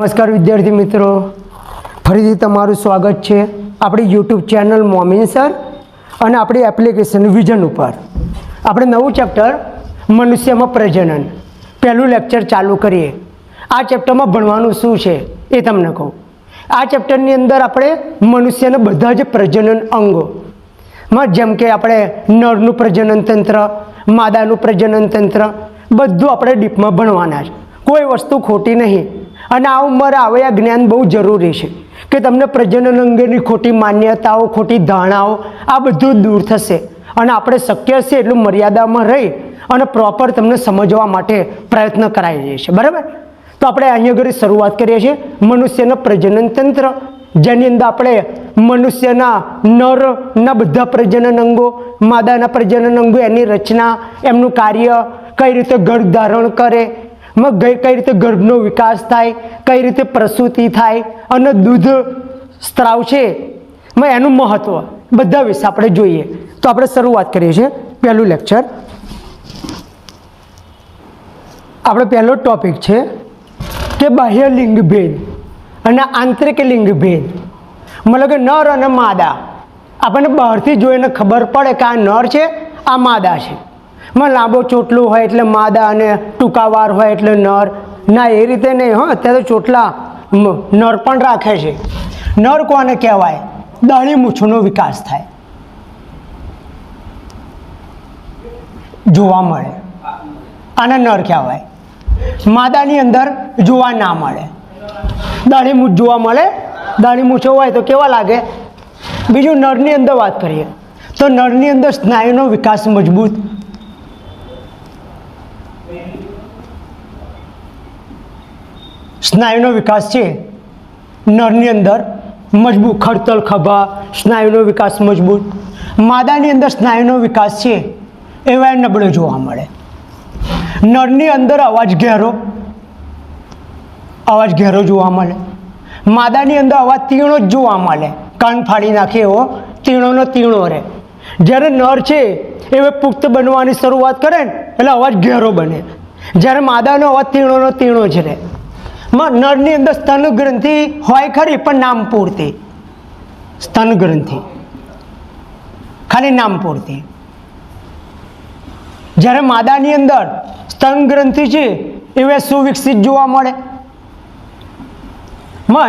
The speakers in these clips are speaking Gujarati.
નમસ્કાર વિદ્યાર્થી મિત્રો, ફરીથી તમારું સ્વાગત છે આપણી યુટ્યુબ ચેનલ મોમીન સર અને આપણી એપ્લિકેશન વિઝન ઉપર. આપણે નવું ચેપ્ટર મનુષ્યમાં પ્રજનન પહેલું લેક્ચર ચાલુ કરીએ. આ ચેપ્ટરમાં ભણવાનું શું છે એ તમને કહું. આ ચેપ્ટરની અંદર આપણે મનુષ્યના બધા જ પ્રજનન અંગોમાં, જેમ કે આપણે નરનું પ્રજનન તંત્ર, માદાનું પ્રજનન તંત્ર, બધું આપણે ડીપમાં ભણવાના છે. કોઈ વસ્તુ ખોટી નહીં. અને આ ઉંમરે આવે આ જ્ઞાન બહુ જરૂરી છે કે તમને પ્રજનન અંગેની ખોટી માન્યતાઓ, ખોટી ધારણાઓ આ બધું દૂર થશે અને આપણે શક્ય છે એટલું મર્યાદામાં રહી અને પ્રોપર તમને સમજવા માટે પ્રયત્ન કરાવીએ છીએ. બરાબર? તો આપણે અહીં આગળ શરૂઆત કરીએ છીએ મનુષ્યના પ્રજનન તંત્ર, જેની અંદર આપણે મનુષ્યના નરના બધા પ્રજનન અંગો, માદાના પ્રજનન અંગો, એની રચના, એમનું કાર્ય, કઈ રીતે ગર્ભ ધારણ કરે, કઈ રીતે ગર્ભનો વિકાસ થાય, કઈ રીતે પ્રસૂતિ થાય અને દૂધ સ્ત્રાવ છે એનું મહત્વ, બધા વિશે આપણે જોઈએ. તો આપણે શરૂઆત કરીએ છીએ પહેલું લેક્ચર. આપણે પહેલો ટોપિક છે કે બાહ્ય લિંગ ભેદ અને આંતરિક લિંગ ભેદ. મતલબ કે નર અને માદા આપણને બહારથી જોઈને ખબર પડે કે આ નર છે, આ માદા છે. લાંબો ચોટલું હોય એટલે માદા અને ટૂંકાવાર હોય એટલે નર. ના, એ રીતે નહીં. અત્યારે તો ચોટલા નર પણ રાખે છે. નર કોને કહેવાય? દાઢી મૂછનો વિકાસ થાય, જોવા મળે, આને નર કહેવાય. માદાની અંદર જોવા ના મળે, દાઢી મૂછ જોવા મળે. દાઢી મૂછો હોય તો કેવા લાગે? બીજું નરની અંદર વાત કરીએ તો નરની અંદર સ્નાયુનો વિકાસ મજબૂત, સ્નાયુનો વિકાસ છે નરની અંદર મજબૂત, ખડતલ ખભા, સ્નાયુનો વિકાસ મજબૂત. માદાની અંદર સ્નાયુનો વિકાસ છે એવા નબળો જોવા મળે. નરની અંદર અવાજ ઘેરો જોવા મળે. માદાની અંદર અવાજ તીણો જ જોવા મળે, કાન ફાડી નાખે એવો તીણોનો તીણો રહે. જ્યારે નર છે એ પુખ્ત બનવાની શરૂઆત કરે ને એટલે અવાજ ઘેરો બને. જ્યારે માદાનો અવાજ તીણોનો તીણો જ રહે. નરની અંદર સ્તન ગ્રંથિ હોય ખરી, પણ નામ પૂરતી. સ્તન ગ્રંથિ ખાલી નામ પૂરતી. જ્યારે માદાની અંદર સ્તન ગ્રંથિ છે એ સુવિકસિત જોવા મળે.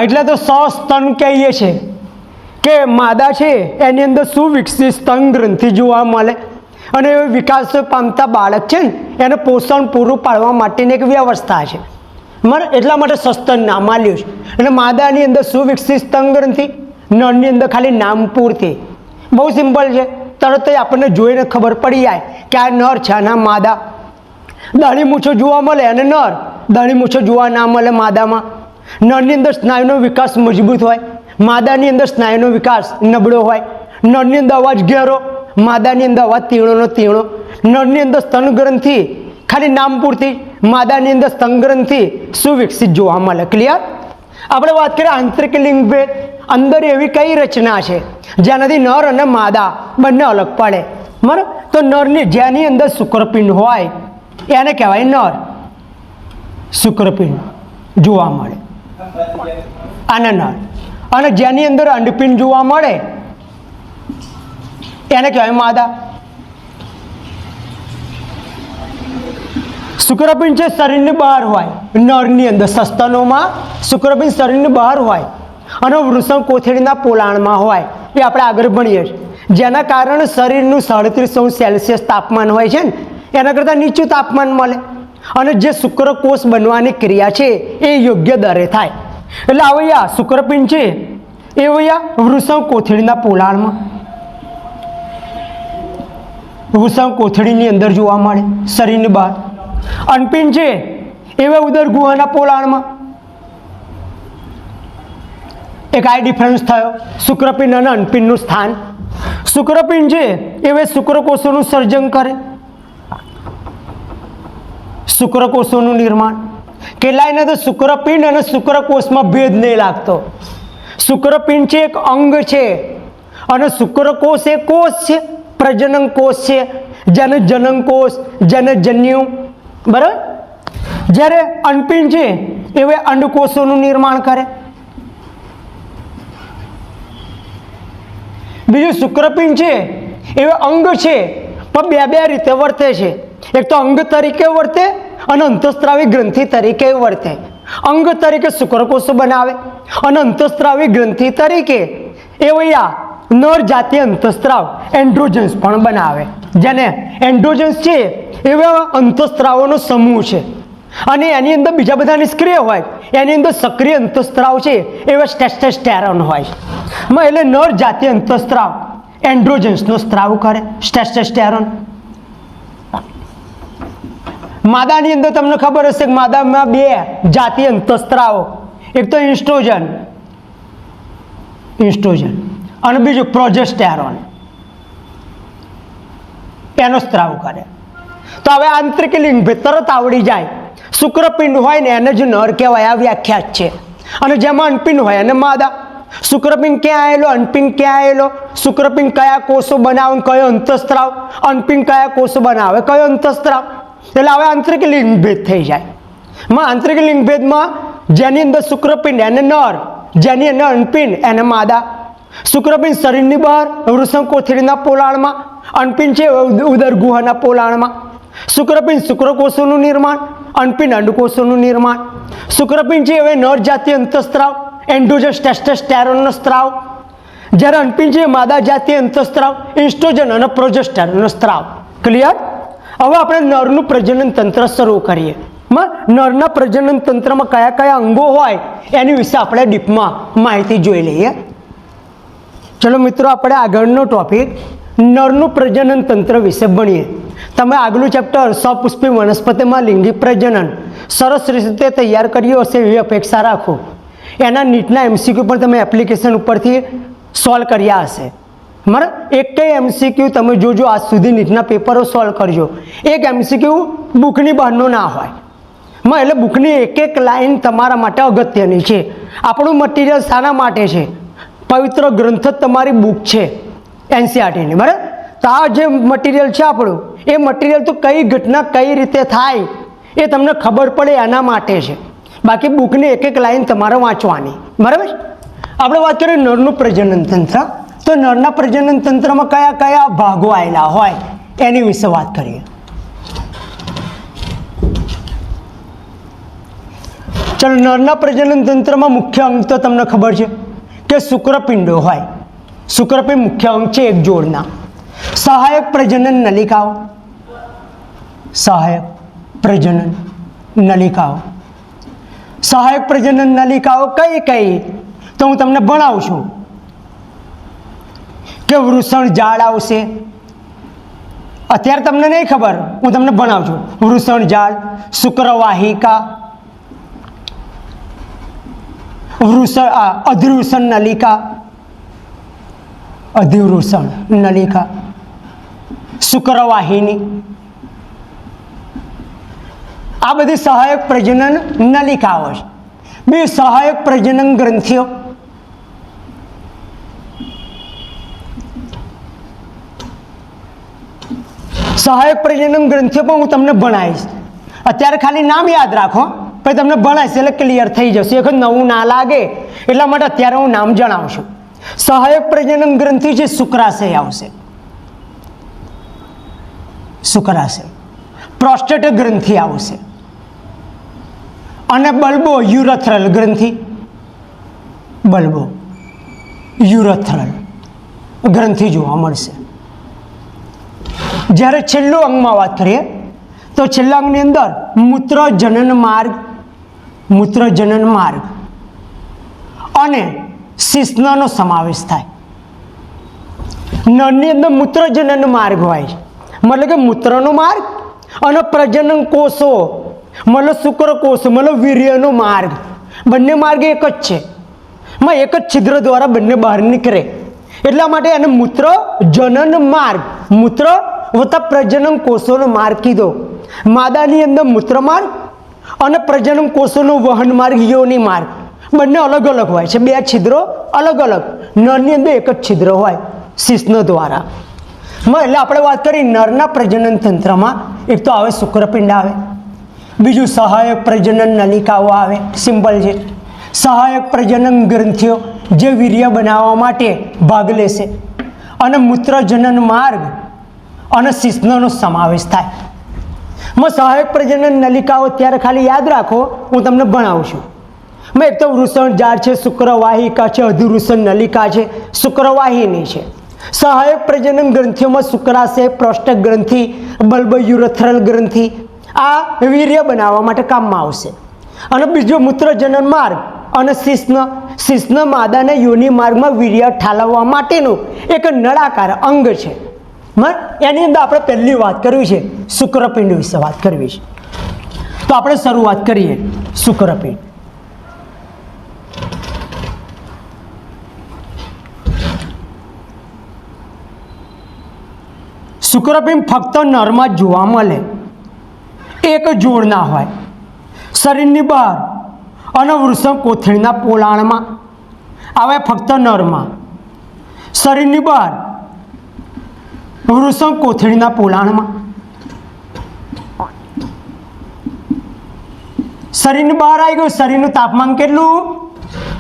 એટલે તો સસ્તન કહીએ છીએ કે માદા છે એની અંદર સુવિકસિત સ્તન ગ્રંથિ જોવા મળે. અને એ વિકાસ પામતા બાળક છે ને એને પોષણ પૂરું પાડવા માટેની એક વ્યવસ્થા છે. એટલા માટે સસ્તન નામ આલ્યું છે. એટલે માદાની અંદર સુવિકસિત સ્તન ગ્રંથિ, નરની અંદર ખાલી નામ પૂરતી. બહુ સિમ્પલ છે, તરત જ આપણને જોઈને ખબર પડી જાય કે આ નર છે અને આ માદા. દાઢી મૂછો જોવા મળે અને નર, દાઢી મૂછો જોવા ના મળે માદામાં. નરની અંદર સ્નાયુનો વિકાસ મજબૂત હોય, માદાની અંદર સ્નાયુનો વિકાસ નબળો હોય. નરની અંદર અવાજ ઘેરો, માદાની અંદર અવાજ તીણોનો તીણો. નરની અંદર સ્તન ગ્રંથિ ખાલી નામ પૂરતી, માદાની અંદર સ્તન ગ્રંથિ સુવિકસિત જોવા મળે. ક્લિયર? આપણે વાત કરીએ આંતરિક લિંગ ભેદ. અંદર એવી કઈ રચના છે જેનાથી નર અને માદા બંને અલગ પડે? બરાબર? તો નરની જેની અંદર શુક્રપિંડ હોય એને કહેવાય નર. શુક્રપિંડ જોવા મળે, આને નર. અને જેની અંદર અંડપિંડ જોવા મળે એને કહેવાય માદા. શુક્રપિંડ છે શરીરની બહાર હોય, નરની અંદર. સસ્તનોમાં શુક્રપિંડ શરીરની બહાર હોય અને વૃષણ કોથળીના પોલાણમાં હોય. એ આપણે આગળ ભણીએ છીએ. જેના કારણે શરીરનું 37°C તાપમાન હોય છે ને એના કરતાં નીચું તાપમાન મળે અને જે શુક્રકોષ બનવાની ક્રિયા છે એ યોગ્ય દરે થાય. એટલે આવૈયા શુક્રપિંડ છે એ વૃષણ કોથળીના પોલાણમાં, વૃષણ કોથળીની અંદર જોવા મળે શરીરની બહાર. અંડપિંડ છે એવા ઉદર ગુહાના પોલાણમાં. એક આ ડિફરન્સ થયો શુક્રપિંડ અને અંડપિંડનું સ્થાન. શુક્રપિંડ છે એ શુક્રકોષોનું સર્જન કરે, શુક્રકોષોનું નિર્માણ. કેટલાયને તો શુક્રપિંડ અને શુક્રકોષમાં ભેદ નહીં લાગતો. શુક્રપિંડ છે એક અંગ છે અને શુક્રકોષ એ કોષ છે, પ્રજનન કોષ છે, જેને જનન કોષ, જેને જન્યુ. બરાબર? જ્યારે અંડપિંડ છે એવે અંડકોષોનું નિર્માણ કરે. બીજું શુક્રપિંડ છે એવે અંગ છે, પણ બે રીતે વર્તે છે. એક તો અંગ તરીકે વર્તે અને અંતઃસ્ત્રાવી ગ્રંથિ તરીકે વર્તે. અંગ તરીકે શુક્રકોષો બનાવે અને અંતઃસ્ત્રાવી ગ્રંથિ તરીકે એવયા નર જાતીય અંતઃસ્ત્રાવ એન્ડ્રોજન્સ પણ બનાવે. જેને એન્ડ્રોજન્સ છે એવા અંતઃસ્ત્રાવોનો સમૂહ છે અને એની અંદર બીજા બધા નિષ્ક્રિય હોય, એની અંદર સક્રિય અંતઃસ્ત્રાવ છે એવા ટેસ્ટોસ્ટેરોન હોય. એટલે નર જાતીય અંતઃસ્ત્રાવ એન્ડ્રોજન્સનો સ્ત્રાવ કરે ટેસ્ટોસ્ટેરોન. માદાની અંદર તમને ખબર હશે કે માદામાં બે જાતીય અંતઃસ્ત્રાવો, એક તો ઇસ્ટ્રોજન અને બીજું પ્રોજેસ્ટેરોન, એનો સ્ત્રાવ કરે. તો હવે આંતરિક લિંગભેદ તરત આવડી જાય. શુક્રપિંડ હોય ને એને જ નર કહેવાય, આ વ્યાખ્યા જ છે. અને જેમાં અનપિંડ હોય એને માદા. શુક્રપિંડ ક્યાં આવેલો, અનપિંડ ક્યાં આવેલો, શુક્રપિંડ કયા કોષો બનાવે, કયો અંતઃસ્ત્રાવ, અનપિંડ કયા કોષો બનાવે, કયો અંતઃસ્ત્રાવ. એટલે હવે આંતરિક લિંગભેદ થઈ જાય. આંતરિક લિંગભેદમાં જેની અંદર શુક્રપિંડ એને નર, જેની અંદર અનપિંડ એને માદા. શુક્રપિંડ શરીરની બહાર વૃષણ કોથળીના પોલાણમાં, અનપિંડ છે ઉદર ગુહાના પોલાણમાં. શુક્રપિંડ શુક્રકોષોનું નિર્માણ, અનપિંડ અંડકોષોનું નિર્માણ. શુક્રપિંડ છે હવે નર જાતીય અંતઃસ્ત્રાવ એન્ડ્રોજન્સ ટેસ્ટોસ્ટેરોનનો સ્ત્રાવ, જ્યારે અનપિંડ છે માદા જાતીય અંતઃસ્ત્રાવ ઇસ્ટ્રોજન અને પ્રોજેસ્ટેરોનનો સ્ત્રાવ. ક્લિયર? હવે આપણે નરનું પ્રજનન તંત્ર શરૂ કરીએ. નરના પ્રજનન તંત્રમાં કયા કયા અંગો હોય એની વિશે આપણે ડીપમાં માહિતી જોઈ લઈએ. ચલો મિત્રો, આપણે આગળનો ટોપિક નરનું પ્રજનન તંત્ર વિશે ભણીએ. તમે આગલું ચેપ્ટર સપુષ્પી વનસ્પતિમાં લિંગી પ્રજનન સરસ રીતે તૈયાર કર્યું હશે એવી અપેક્ષા રાખો. એના નીટના MCQ પણ તમે એપ્લિકેશન ઉપરથી સોલ્વ કર્યા હશે. બરાબર? એક કઈ MCQ તમે જોજો, આજ સુધી નીટના પેપરો સોલ્વ કરજો. એક MCQ બુકની બહારનો ના હોય. એટલે બુકની એક લાઈન તમારા માટે અગત્યની છે. આપણું મટીરિયલ શાના માટે છે? પવિત્ર ગ્રંથ જ તમારી બુક છે NCERTની. બરાબર? તો આ જે મટીરિયલ છે આપણું, એ મટીરિયલ તો કઈ ઘટના કઈ રીતે થાય એ તમને ખબર પડે એના માટે છે. બાકી બુકની એક લાઈન તમારે વાંચવાની. બરાબર? આપણે વાત કરીએ નરનું પ્રજનન તંત્ર. તો નરના પ્રજનન તંત્રમાં કયા કયા ભાગો આવેલા હોય એની વિશે વાત કરીએ. ચલો, નરના પ્રજનન તંત્રમાં મુખ્ય અંગ તો તમને ખબર છે કે શુક્રપિંડો હોય. શુક્રપિંડ મુખ્ય અંગ છે એક જોડના. સહાયક પ્રજનન નલિકાઓ, સહાયક પ્રજનન નલિકાઓ. સહાયક પ્રજનન નલિકાઓ કઈ કઈ તો હું તમને ભણાવું છું કે વૃષણ જાળ આવશે. અત્યારે તમને નહીં ખબર, હું તમને ભણાવું છું. વૃષણ જાળ, શુક્રવાહિકા, અધિવૃષણ નલિકા, અધિવૃષણ નલિકા, શુક્રવાહિની, આ બધી સહાયક પ્રજનન નલિકાઓ છે. બે સહાયક પ્રજનન ગ્રંથિઓ, સહાયક પ્રજનન ગ્રંથિઓ પણ હું તમને ભણાવીશ. અત્યારે ખાલી નામ યાદ રાખો, પછી તમને ભણાવીશ એટલે ક્લિયર થઈ જશે. એક નવું ના લાગે એટલા માટે અત્યારે હું નામ જણાવું છું. સહાયક પ્રજનન ગ્રંથિ છે શુક્રાશય આવશે, શુક્રાશય. પ્રોસ્ટેટ ગ્રંથિ આવશે અને બલ્બો યુરેથ્રલ ગ્રંથિ, બલ્બો યુરેથ્રલ ગ્રંથિ જોવા મળશે. જ્યારે છેલ્લું અંગમાં વાત કરીએ તો છેલ્લા અંગની અંદર મૂત્રજનન માર્ગ, મૂત્રજનન માર્ગ અને શિશ્નનો સમાવેશ થાય. નરની અંદર મૂત્રજનન માર્ગ હોય છે, મતલબ કે મૂત્રનો માર્ગ અને પ્રજનન કોષો મતલબ શુક્રકોષ મતલબ વીર્યનો માર્ગ, બંને માર્ગ એક જ છે. એક જ છિદ્ર દ્વારા બંને બહાર નીકળે એટલા માટે એને મૂત્રજનન માર્ગ, મૂત્ર વત્તા પ્રજનન કોષોનો માર્ગ કીધો. માદાની અંદર મૂત્ર માર્ગ અને પ્રજનન કોષોનો વહન માર્ગ યોની માર્ગ બંને અલગ અલગ હોય છે. બે છિદ્રો અલગ અલગ. નરની અંદર એક જ છિદ્ર હોય શિશ્ન દ્વારા. એટલે આપણે વાત કરી નરના પ્રજનન તંત્રમાં એક તો આવે શુક્રપિંડ આવે, બીજું સહાયક પ્રજનન નલિકાઓ આવે, સિમ્પલ છે. સહાયક પ્રજનન ગ્રંથિઓ જે વીર્ય બનાવવા માટે ભાગ લેશે, અને મૂત્રજનન માર્ગ અને શિશ્નનો સમાવેશ થાય. સહાયક પ્રજનન નલિકાઓ ત્યારે ખાલી યાદ રાખો, હું તમને ભણાવું છું. એક તો વૃષણ ઝાડ છે, શુક્રવાહિકા છે, અધિવૃષણ નલિકા છે, શુક્રવાહિની છે. સહાયક પ્રજનન ગ્રંથિઓમાં શુક્રાશય, પ્રોસ્ટેટ ગ્રંથિ, બલ્બયુરેથ્રલ ગ્રંથિ આ વીર્ય બનાવવા માટે કામમાં આવશે. અને બીજો મૂત્રજનન માર્ગ અને શિશ્ન માદાના યોનિ માર્ગમાં વીર્ય ઠાલવવા માટેનું એક નળાકાર અંગ છે. એની અંદર આપણે પહેલી વાત કરવી છે, શુક્રપિંડ વિશે વાત કરવી છે. તો આપણે શરૂઆત કરીએ. શુક્રપિંડ. શુક્રપિંડ ફક્ત નરમાં જોવા મળે, એક જોડના હોય, શરીરની બહાર અને વૃષણ કોથળીના પોલાણમાં આવે. ફક્ત નરમાં, શરીરની બહાર, વૃષણ કોથળીના પોલાણમાં. શરીરની બહાર આવી ગયું. શરીરનું તાપમાન કેટલું?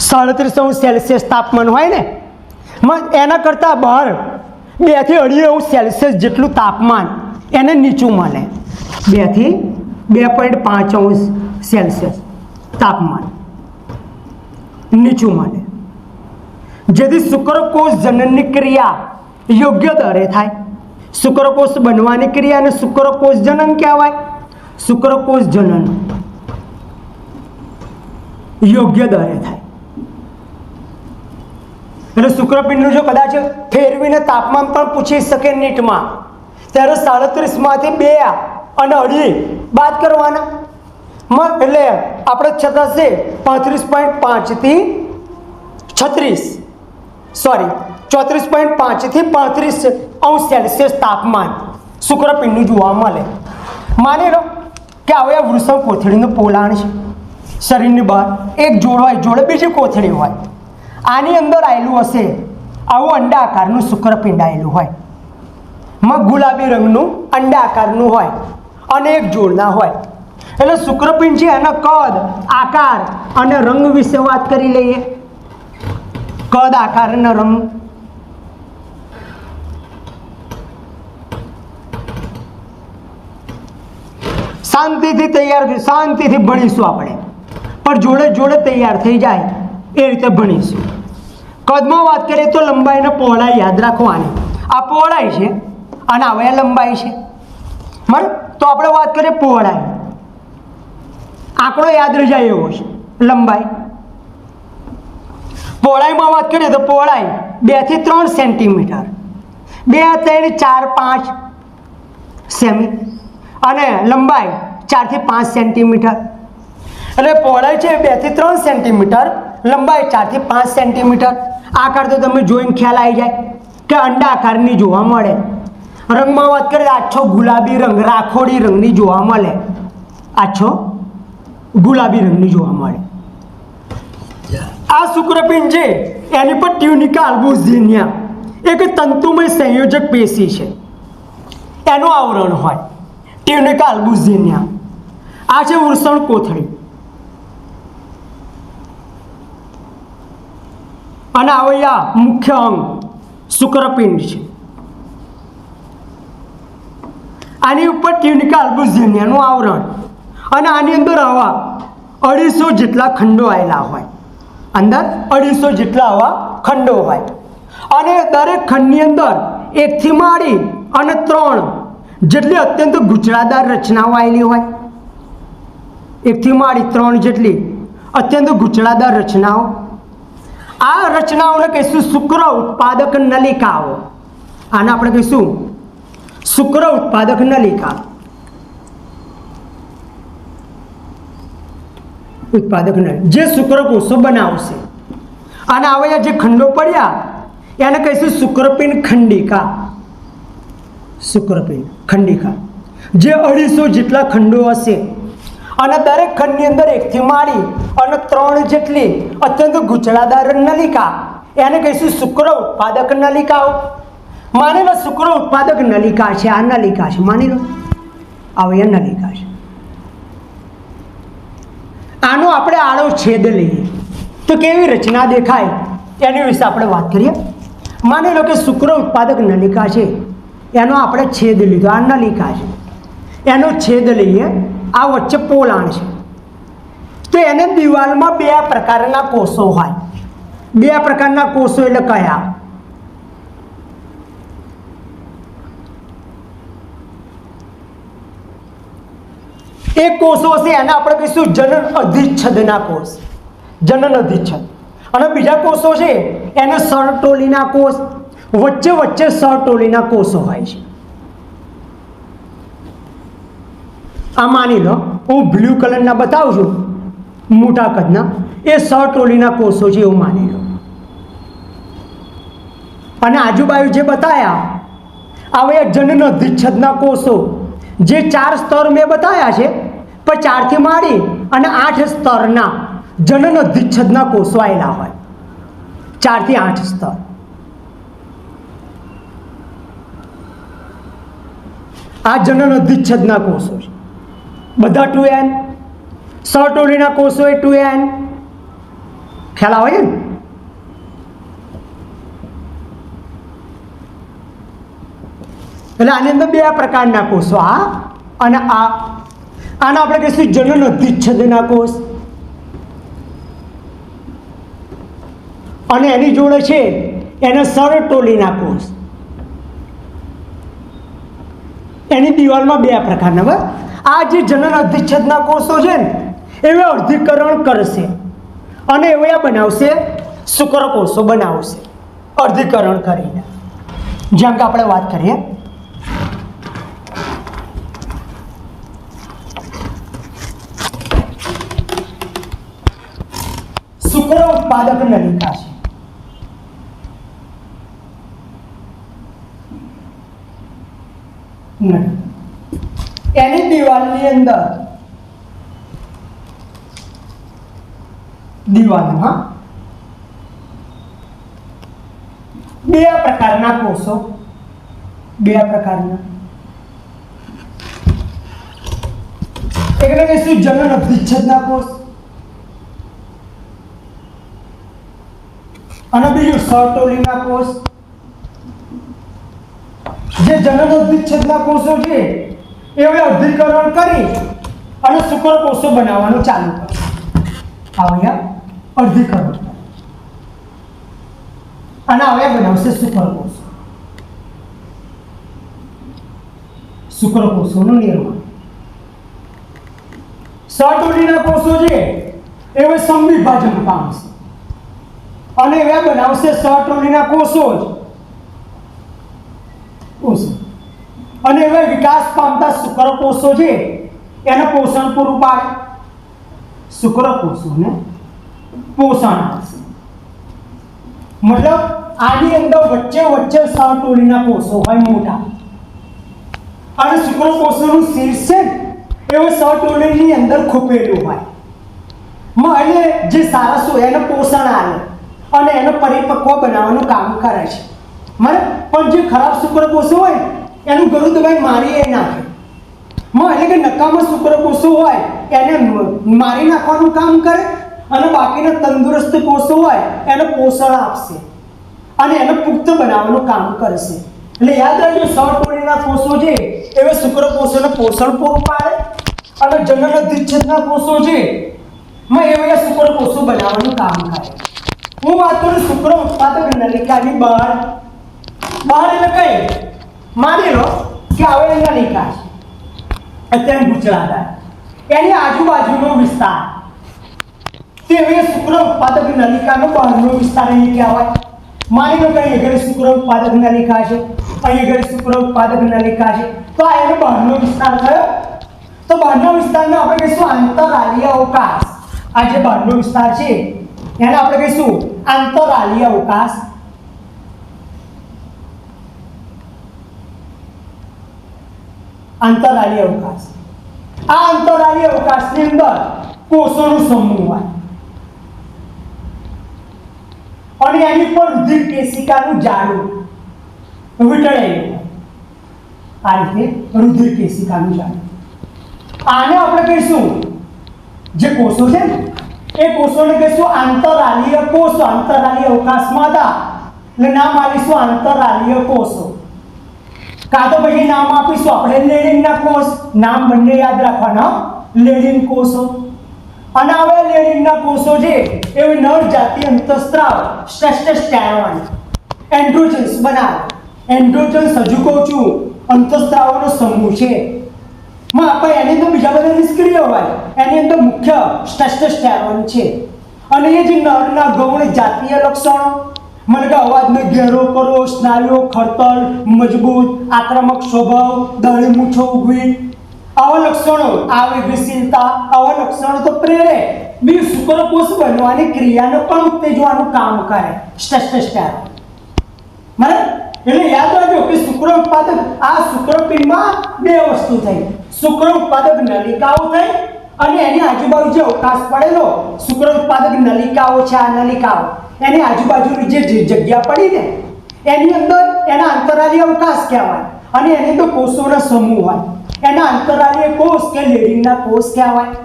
37°C તાપમાન હોય ને, એના કરતાં બહાર 2 થી 2.5°C જેટલું તાપમાન એને નીચું મળે. 2 થી 2.5°C તાપમાન નીચું મળે, જેથી શુક્રકોષ જનનની ક્રિયા યોગ્ય દરે થાય. શુક્રકોષ બનવાની ક્રિયાને શુક્રકોષ જનન કહેવાય. શુક્રકોષ જનન યોગ્ય દરે થાય. એટલે શુક્રપિંડનું જો કદાચ ફેરવીને તાપમાન પણ પૂછી શકે નીટમાં, ત્યારે 37માંથી 2 અને 2.5 બાદ કરવાના. એટલે આપણે છતાં છે 35.5 થી 34.5 થી 35°C તાપમાન શુક્રપિંડનું જોવા મળે. માની લો કે હવે આ વૃષણ કોથળીનું પોલાણ છે, શરીરની બહાર એક જોડ હોય, જોડે બીજી કોથળી હોય. આની અંદર આવેલું હશે આવું અંડાકારનું શુક્રપિંડ આવેલું હોય, ગુલાબી રંગનું અંડાકારનું હોય અને એક જોડના હોય. એટલે શુક્રપિંડ છે એના કદ, આકાર અને રંગ વિશે વાત કરી લઈએ. કદ, આકાર અને રંગ. શાંતિથી તૈયાર, શાંતિથી ભણીશું આપણે, પણ જોડે જોડે તૈયાર થઈ જાય એ રીતે ભણીશું. કદમાં વાત કરીએ તો લંબાઈ અને પહોળાઈ યાદ રાખવાની. આ પહોળાઈ છે અને હવે આ લંબાઈ છે. બરાબર, તો આપણે વાત કરીએ પહોળાઈ. આંકડો યાદ રહી જાય એવો છે. લંબાઈ, પહોળાઈમાં વાત કરીએ તો પહોળાઈ 2 થી 3 સેન્ટીમીટર, 2, 3, 4, 5 સેમી, અને લંબાઈ 4 થી 5 સેન્ટીમીટર. એટલે પહોળાઈ છે 2 થી 3 સેન્ટીમીટર, લંબાઈ 4 થી 5 સેન્ટીમીટર. આકાર તો તમે જોઈને ખ્યાલ આવી જાય કે અંડાકારની જોવા મળે. રંગમાં વાત કરીએ આછો ગુલાબી રંગ, રાખોડી રંગની જોવા મળે. આછો ગુલાબી રંગની જોવા મળે. આ શુક્રપિંડ છે એની પર ટ્યુનિકા આલ્બુઝિનિયા એક તંતુમય સંયોજક પેશી છે, એનું આવરણ હોય. ટ્યુનિકા આલ્બુઝિનિયા આ છે વૃષણ કોથળી. અને આ મુખ્ય અંગ શુક્રપિંડ છે. આની ઉપર ટ્યુનિકા આલ્બુઝિનિયાનું આવરણ, અને આની અંદર આવા 250 જેટલા ખંડો આવેલા હોય. અંદર 250 જેટલા આવા ખંડો હોય, અને દરેક ખંડની અંદર 1 થી માંડી અને 3 જેટલી અત્યંત ગૂંચળાદાર રચનાઓ આવેલી હોય. 1 થી માંડી 3 જેટલી અત્યંત ગૂંચળાદાર રચનાઓ. આ રચનાઓને કહીશું શુક્ર ઉત્પાદક નલિકાઓ. આને આપણે કહીશું શુક્ર ઉત્પાદક નલિકા. ઉત્પાદક નલિકા જે શુક્રકોષો બનાવશે. અને હવે જે ખંડો પડ્યા એને કહીશું શુક્રપિંડ ખંડિકા. શુક્રપિંડ ખંડિકા જે 250 જેટલા ખંડો હશે, અને દરેક ખંડની અંદર 1 થી માંડી અને 3 જેટલી અત્યંત ગૂંચળાદાર નલિકા, એને કહીશું શુક્ર ઉત્પાદક નલિકાઓ. માની લો શુક્ર ઉત્પાદક નલિકા છે, આ નલિકા છે, માની લો આવી નલિકા છે. આડો છેદ લઈએ તો કેવી રચના દેખાય એની વિશે આપણે વાત કરીએ. માની લો કે શુક્ર ઉત્પાદક નલિકા છે, એનો આપણે છેદ લીધો, આ નલિકા છે, એનો છેદ લઈએ, આ વચ્ચે પોલાણ છે, તો એને દિવાલમાં બે પ્રકારના કોષો હોય. બે પ્રકારના કોષો એટલે કયા? એક કોષો છે એને આપણે કહીશું જનન અધિચ્છદના કોષ, જનન અધિચ્છદ. અને બીજા કોષો છે એને સરટોલીના કોષ, વચ્ચે વચ્ચે સરટોલીના કોષો હોય છે. આ માની લો હું બ્લુ કલરના બતાવું છું, મોટા કદના, એ સરટોલીના કોષો છે એવું માની લો. અને આજુબાજુ જે બતાયા હવે જનન અધિચ્છદના કોષો, જે 4 સ્તર મેં બતાવ્યા છે, પણ 4 થી માંડી અને 8 સ્તરના જનન અધિચ્છદના કોષો આવેલા હોય. 4 થી 8 સ્તર. આ જનન અધિચ્છદના કોષો છે બધા 2n. સરટોલીના કોષો એ 2n. ખ્યાલ આવે ને? એટલે આની અંદર બે પ્રકારના કોષો, આ અને આ. આને આપણે કહીશું જનન અધિચ્છદના કોષ. અને એની જોડે છે એને સરટોલીના કોષ. એની દિવાલમાં બે પ્રકારના. બરાબર, આ જે જનન અધિચ્છદના કોષો છે ને એવે અર્ધીકરણ કરશે અને એવે બનાવશે શુક્રકોષો બનાવશે અર્ધીકરણ કરીને. જેમ કે આપણે વાત કરીએ શુક્ર ઉત્પાદક નલિકા છે. એની દિવાલની અંદર દિવાલમાં બે પ્રકારના કોષો, બે પ્રકારના, એટલે કહીશું જનન અધિચ્છદના કોષ અને બીજું સરટોલીના કોષ. જે જનન અધિચ્છદના કોષો છે એ અર્ધીકરણ કરી અને શુક્રકોષો બનાવવાનું ચાલુ કરે. આવ્યા અર્ધીકરણ અને આવ્યા બનાવશે શુક્રકોષો. શુક્રકોષોનું નિર્માણ. સરટોલીના કોષો છે એ સંવિભાજન પામશે અને એવા બનાવશે સરટોલીના કોષો જ. અને એવા વિકાસ પામતા શુક્રકોષો છે એને પોષણ પૂરું પાડે. શુક્રકોષોને પોષણ આપશે. મતલબ આની અંદર વચ્ચે વચ્ચે સરટોલીના કોષો હોય મોટા, અને શુક્રકોષોનું શીર્ષ છે એવું સરટોલીની અંદર ખૂપેલું હોય. એટલે જે સારસ હોય એને પોષણ આવે અને એને પરિપક્વ બનાવવાનું કામ કરે છે. પણ જે ખરાબ શુક્રકોષો હોય એનું ગળું દબાઈ મારી નાખે. એટલે કે નકામા શુક્રકોષો હોય એને મારી નાખવાનું કામ કરે અને બાકીના તંદુરસ્ત કોષો હોય એને પોષણ આપશે અને એને પુખ્ત બનાવવાનું કામ કરશે. એટલે યાદ રાખજો, સરટોલીના કોષો છે એ શુક્રકોષોને પોષણ પૂરું પાડે અને જનન અધિચ્છદના કોષો છે એ શુક્રકોષો બનાવવાનું કામ કરે. હું વાત કરું શુક્ર ઉત્પાદક નલિકાની બહાર. બહાર એટલે કઈ? માની લો કે હવે નલિકા છે, અત્યારે ગુજરાત, એની આજુબાજુનો વિસ્તાર તે શુક્ર ઉત્પાદક નલિકાનો બહારનો વિસ્તાર અહીં કહેવાય. માની લો કે અહીં આગળ શુક્ર ઉત્પાદક નલિકા છે, અહીં આગળ શુક્ર ઉત્પાદક નલિકા છે, તો આ એનો બહારનો વિસ્તાર થયો. તો બહારના વિસ્તારને આપણે કહીશું આંતરાલીય અવકાશ. આ જે બહારનો વિસ્તાર છે એને આપણે કહીશું આંતરાલીય અવકાશ. આંતરાલીય અવકાશ. આ આંતરાલીય અવકાશની અંદર કોષોનો સમૂહ હોય અને એની પર રુધિર કેશિકાનું જાળું વીંટળેલું હોય. આ રીતે રુધિર કેશિકાનું જાળું. આને આપણે કહીશું, જે કોષો છે ને એ કોષોને કહીશું આંતરાલીય કોષો. આંતરાલીય અવકાશમાં હતા એટલે નામ આપીશું આંતરાલીય કોષો. કાં તો પછી નામ આપીશું આપણે લેડિંગના કોષ. નામ બંને યાદ રાખવાના, લેડિંગ કોષો. અને હવે લેડિંગના કોષો છે એ નર જાતિ અંતઃસ્ત્રાવ ટેસ્ટોસ્ટેરોન એન્ડ્રોજન્સ બનાવે. એન્ડ્રોજન્સ હજુ કહું છું અંતઃસ્ત્રાવોનો સમૂહ છે. માં આપણે એની અંદર બીજા બધા નિષ્ક્રિય હોય, એની અંદર મુખ્ય ટેસ્ટોસ્ટેરોન છે. અને એ જે નરના ગૌણ જાતીય લક્ષણો, મને કે અવાજને ઘેરો કરવો, સ્નાયુઓ ખડતલ, મજબૂત, આક્રમક સ્વભાવ, દાઢી મૂછો ઉગવી, આવા લક્ષણો, આવેગશીલતા, આવા લક્ષણો તો પ્રેરે બી શુક્રકોષ બનવાની ક્રિયાને પણ ઉત્તેજવાનું કામ કરે ટેસ્ટોસ્ટેરોન. બરાબર? એટલે યાદ રાખજો કે શુક્ર ઉત્પાદક આ શુક્રપિંડમાં બે વસ્તુ થઈ. શુક્ર ઉત્પાદક નલિકાઓ થઈ અને એની આજુબાજુ જે અવકાશ પડેલો શુક્ર ઉત્પાદક નલિકાઓ છે, આ નલિકાઓ એની આજુબાજુની જે જગ્યા પડી ને એની અંદર એના અંતરાલીય અવકાશ કહેવાય. અને એની અંદર કોષોના સમૂહ હોય, એના અંતરાલીય કોષ કે લેડિંગના કોષ કહેવાય.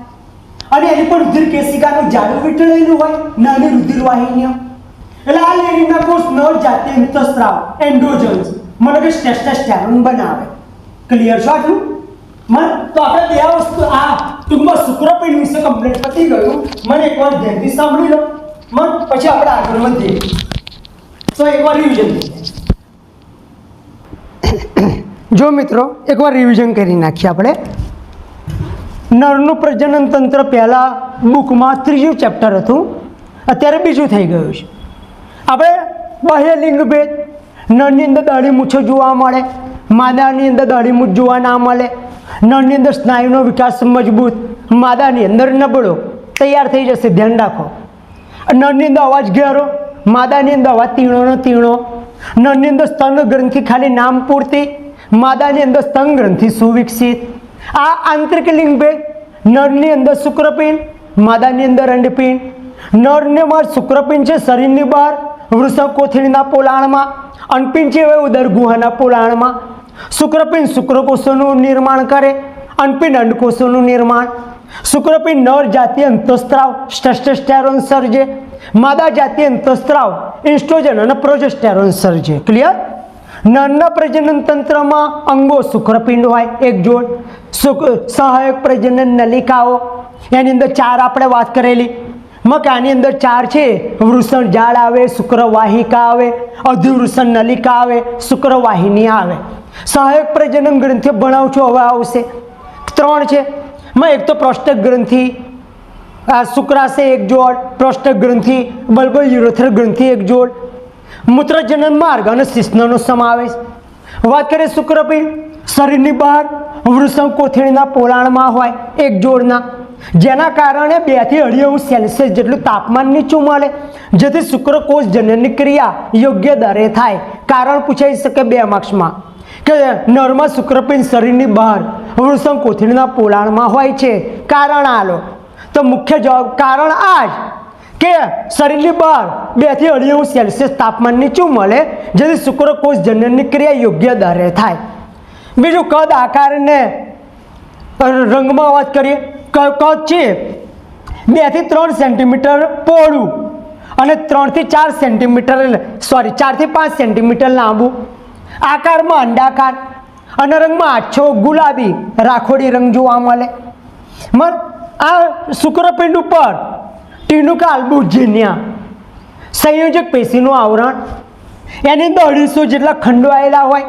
અને એની પર રુધિર કેશિકાનું જાડું વીંટળેલું હોય, નાની રુધિર વાહિનીઓ. એટલે આ લેડિંગના કોષ નર જાતીય અંતઃસ્ત્રાવ એન્ડ્રોજન્સ મને કે ટેસ્ટોસ્ટેરોન બનાવે. ક્લિયર છો આટલું? તો આપણે બે વસ્તુ આ ટૂંકમાં શુક્રપિંડ વિશે કમ્પ્લીટ પતી ગયું. મને એકવાર ધ્યાનથી સાંભળી લો, પછી આપણે આગળ વધીએ. તો એકવાર રિવિઝન. જો મિત્રો એકવાર રિવિઝન કરી નાખીએ આપણે. નરનું પ્રજનન તંત્ર પહેલા બુકમાં 3જું ચેપ્ટર હતું, અત્યારે બીજું થઈ ગયું છે. આપણે બાહ્ય લિંગ ભેદ, નરની અંદર દાઢી મૂછો જોવા મળે, માદાની અંદર દાઢી મૂછ જોવા ના મળે. નરની અંદર સ્નાયુનો વિકાસ મજબૂત, માદાની અંદર નબળો. તૈયાર થઈ જશે, ધ્યાન રાખો. નરની અંદર અવાજ ઘેરો, માદાની અંદર અવાજ તીણોનો તીણો. નરની અંદર સ્તન ગ્રંથિ ખાલી નામ પૂરતી, માદાની અંદર સ્તન ગ્રંથિ સુવિકસિત. આ આંતરિક લિંગ ભેદ. નરની અંદર શુક્રપિંડ, માદાની અંદર અંડપિંડ. નરને માં શુક્રપિંડ છે શરીરની બહાર વૃષણ કોથળીના પોલાણમાં, અંડપિંડ છે હવે ઉદર ગુહાના પોલાણમાં. શુક્રપિંડ શુક્રકોષોનું નિર્માણ કરે, અંડપિંડ અંડકોષોનું નિર્માણ. શુક્રપિંડ નર જાતીય અંતઃસ્ત્રાવ ટેસ્ટોસ્ટેરોન સર્જે, માદા જાતીય અંતઃસ્ત્રાવ એસ્ટ્રોજન અને પ્રોજેસ્ટેરોન સર્જે. ક્લિયર? નરના પ્રજનન તંત્રમાં અંગો શુક્રપિંડ હોય એક જોડ, સહાયક પ્રજનન નલિકાઓ એની અંદર 4 આપણે વાત કરેલી. આની અંદર 4 છે. વૃષણ જાળ આવે, શુક્રવાહિકા આવે, અધિવૃષણ નલિકા આવે, શુક્રવાહિની આવે. સહાયક પ્રજનન ગ્રંથિ ભણાવું છું, હવે આવશે. 3 છે. એક તો પ્રોસ્ટેટ ગ્રંથિ, શુક્રાશય એક જોડ, પ્રોસ્ટેટ ગ્રંથિ, બલ્બલ યુરેથ્રલ ગ્રંથિ એક જોડ, મૂત્રજનન માર્ગ અને શિશ્નનો સમાવેશ. વાત કરીએ શુક્રપિંડ, શરીરની બહાર વૃષણ કોથળીના પોલાણમાં હોય એક જોડના, જેના કારણે 2 થી 2.5 સેલ્સિયસ જેટલું તાપમાન નીચું મળે, જેથી શુક્રકોષ જનનની ક્રિયા યોગ્ય દરે થાય. કારણ પૂછાઈ શકે 2 માર્ક્સમાં કે નરમાં શુક્રપિંડ શરીરની બહાર વૃષણ કોથળીના પોલાણમાં હોય છે, કારણ આલો. તો મુખ્ય જવાબ કારણ આ જ કે શરીરની બહાર 2 થી 2.5 સેલ્સિયસ તાપમાન નીચું મળે, જેથી શુક્રકોષ જનનની ક્રિયા યોગ્ય દરે થાય. બીજું કદ આકારને રંગમાં વાત કરીએ. કદ છે 2 થી 3 સેન્ટીમીટર પહોળું અને 3 થી 4 સેન્ટીમીટર 4 થી 5 સેન્ટીમીટર લાંબુ. આકારમાં અંડાકાર અને રંગમાં આછો ગુલાબી રાખોડી રંગ જોવા મળે. આ શુક્રપિંડ ઉપર ટીનુકા આલ્બુજિનિયા સંયોજક પેશીનું આવરણ, એની અંદર 250 જેટલા ખંડો આવેલા હોય,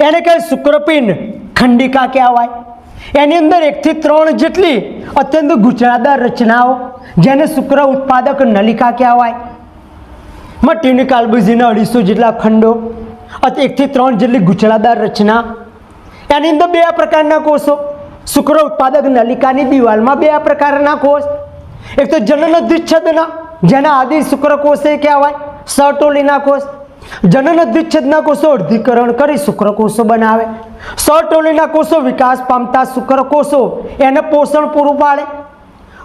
એને કહે શુક્રપિંડ ખંડિકા કહેવાય. એની અંદર 1 થી 3 જેટલી અત્યંત ગૂંચળાદાર રચનાઓ, જેને શુક્ર ઉત્પાદક નલિકા કહેવાય. ટીનુકા આલ્બુજિનિયા 250 જેટલા ખંડો, 1 થી 3 જેટલી ગૂંચળાદાર રચના. એની અંદર 2 પ્રકારના કોષો. શુક્ર ઉત્પાદક નલિકાની દિવાલમાં 2 પ્રકારના કોષ. એક તો જનન દ્વિચ્છદના, જેના આદિ શુક્રકોષે કહેવાય, સટોલીના કોષ. જનન દ્વિચ્છદના કોષો અર્ધીકરણ કરી શુક્રકોષો બનાવે. સટોલીના કોષો વિકાસ પામતા શુક્રકોષો એને પોષણ પૂરું પાડે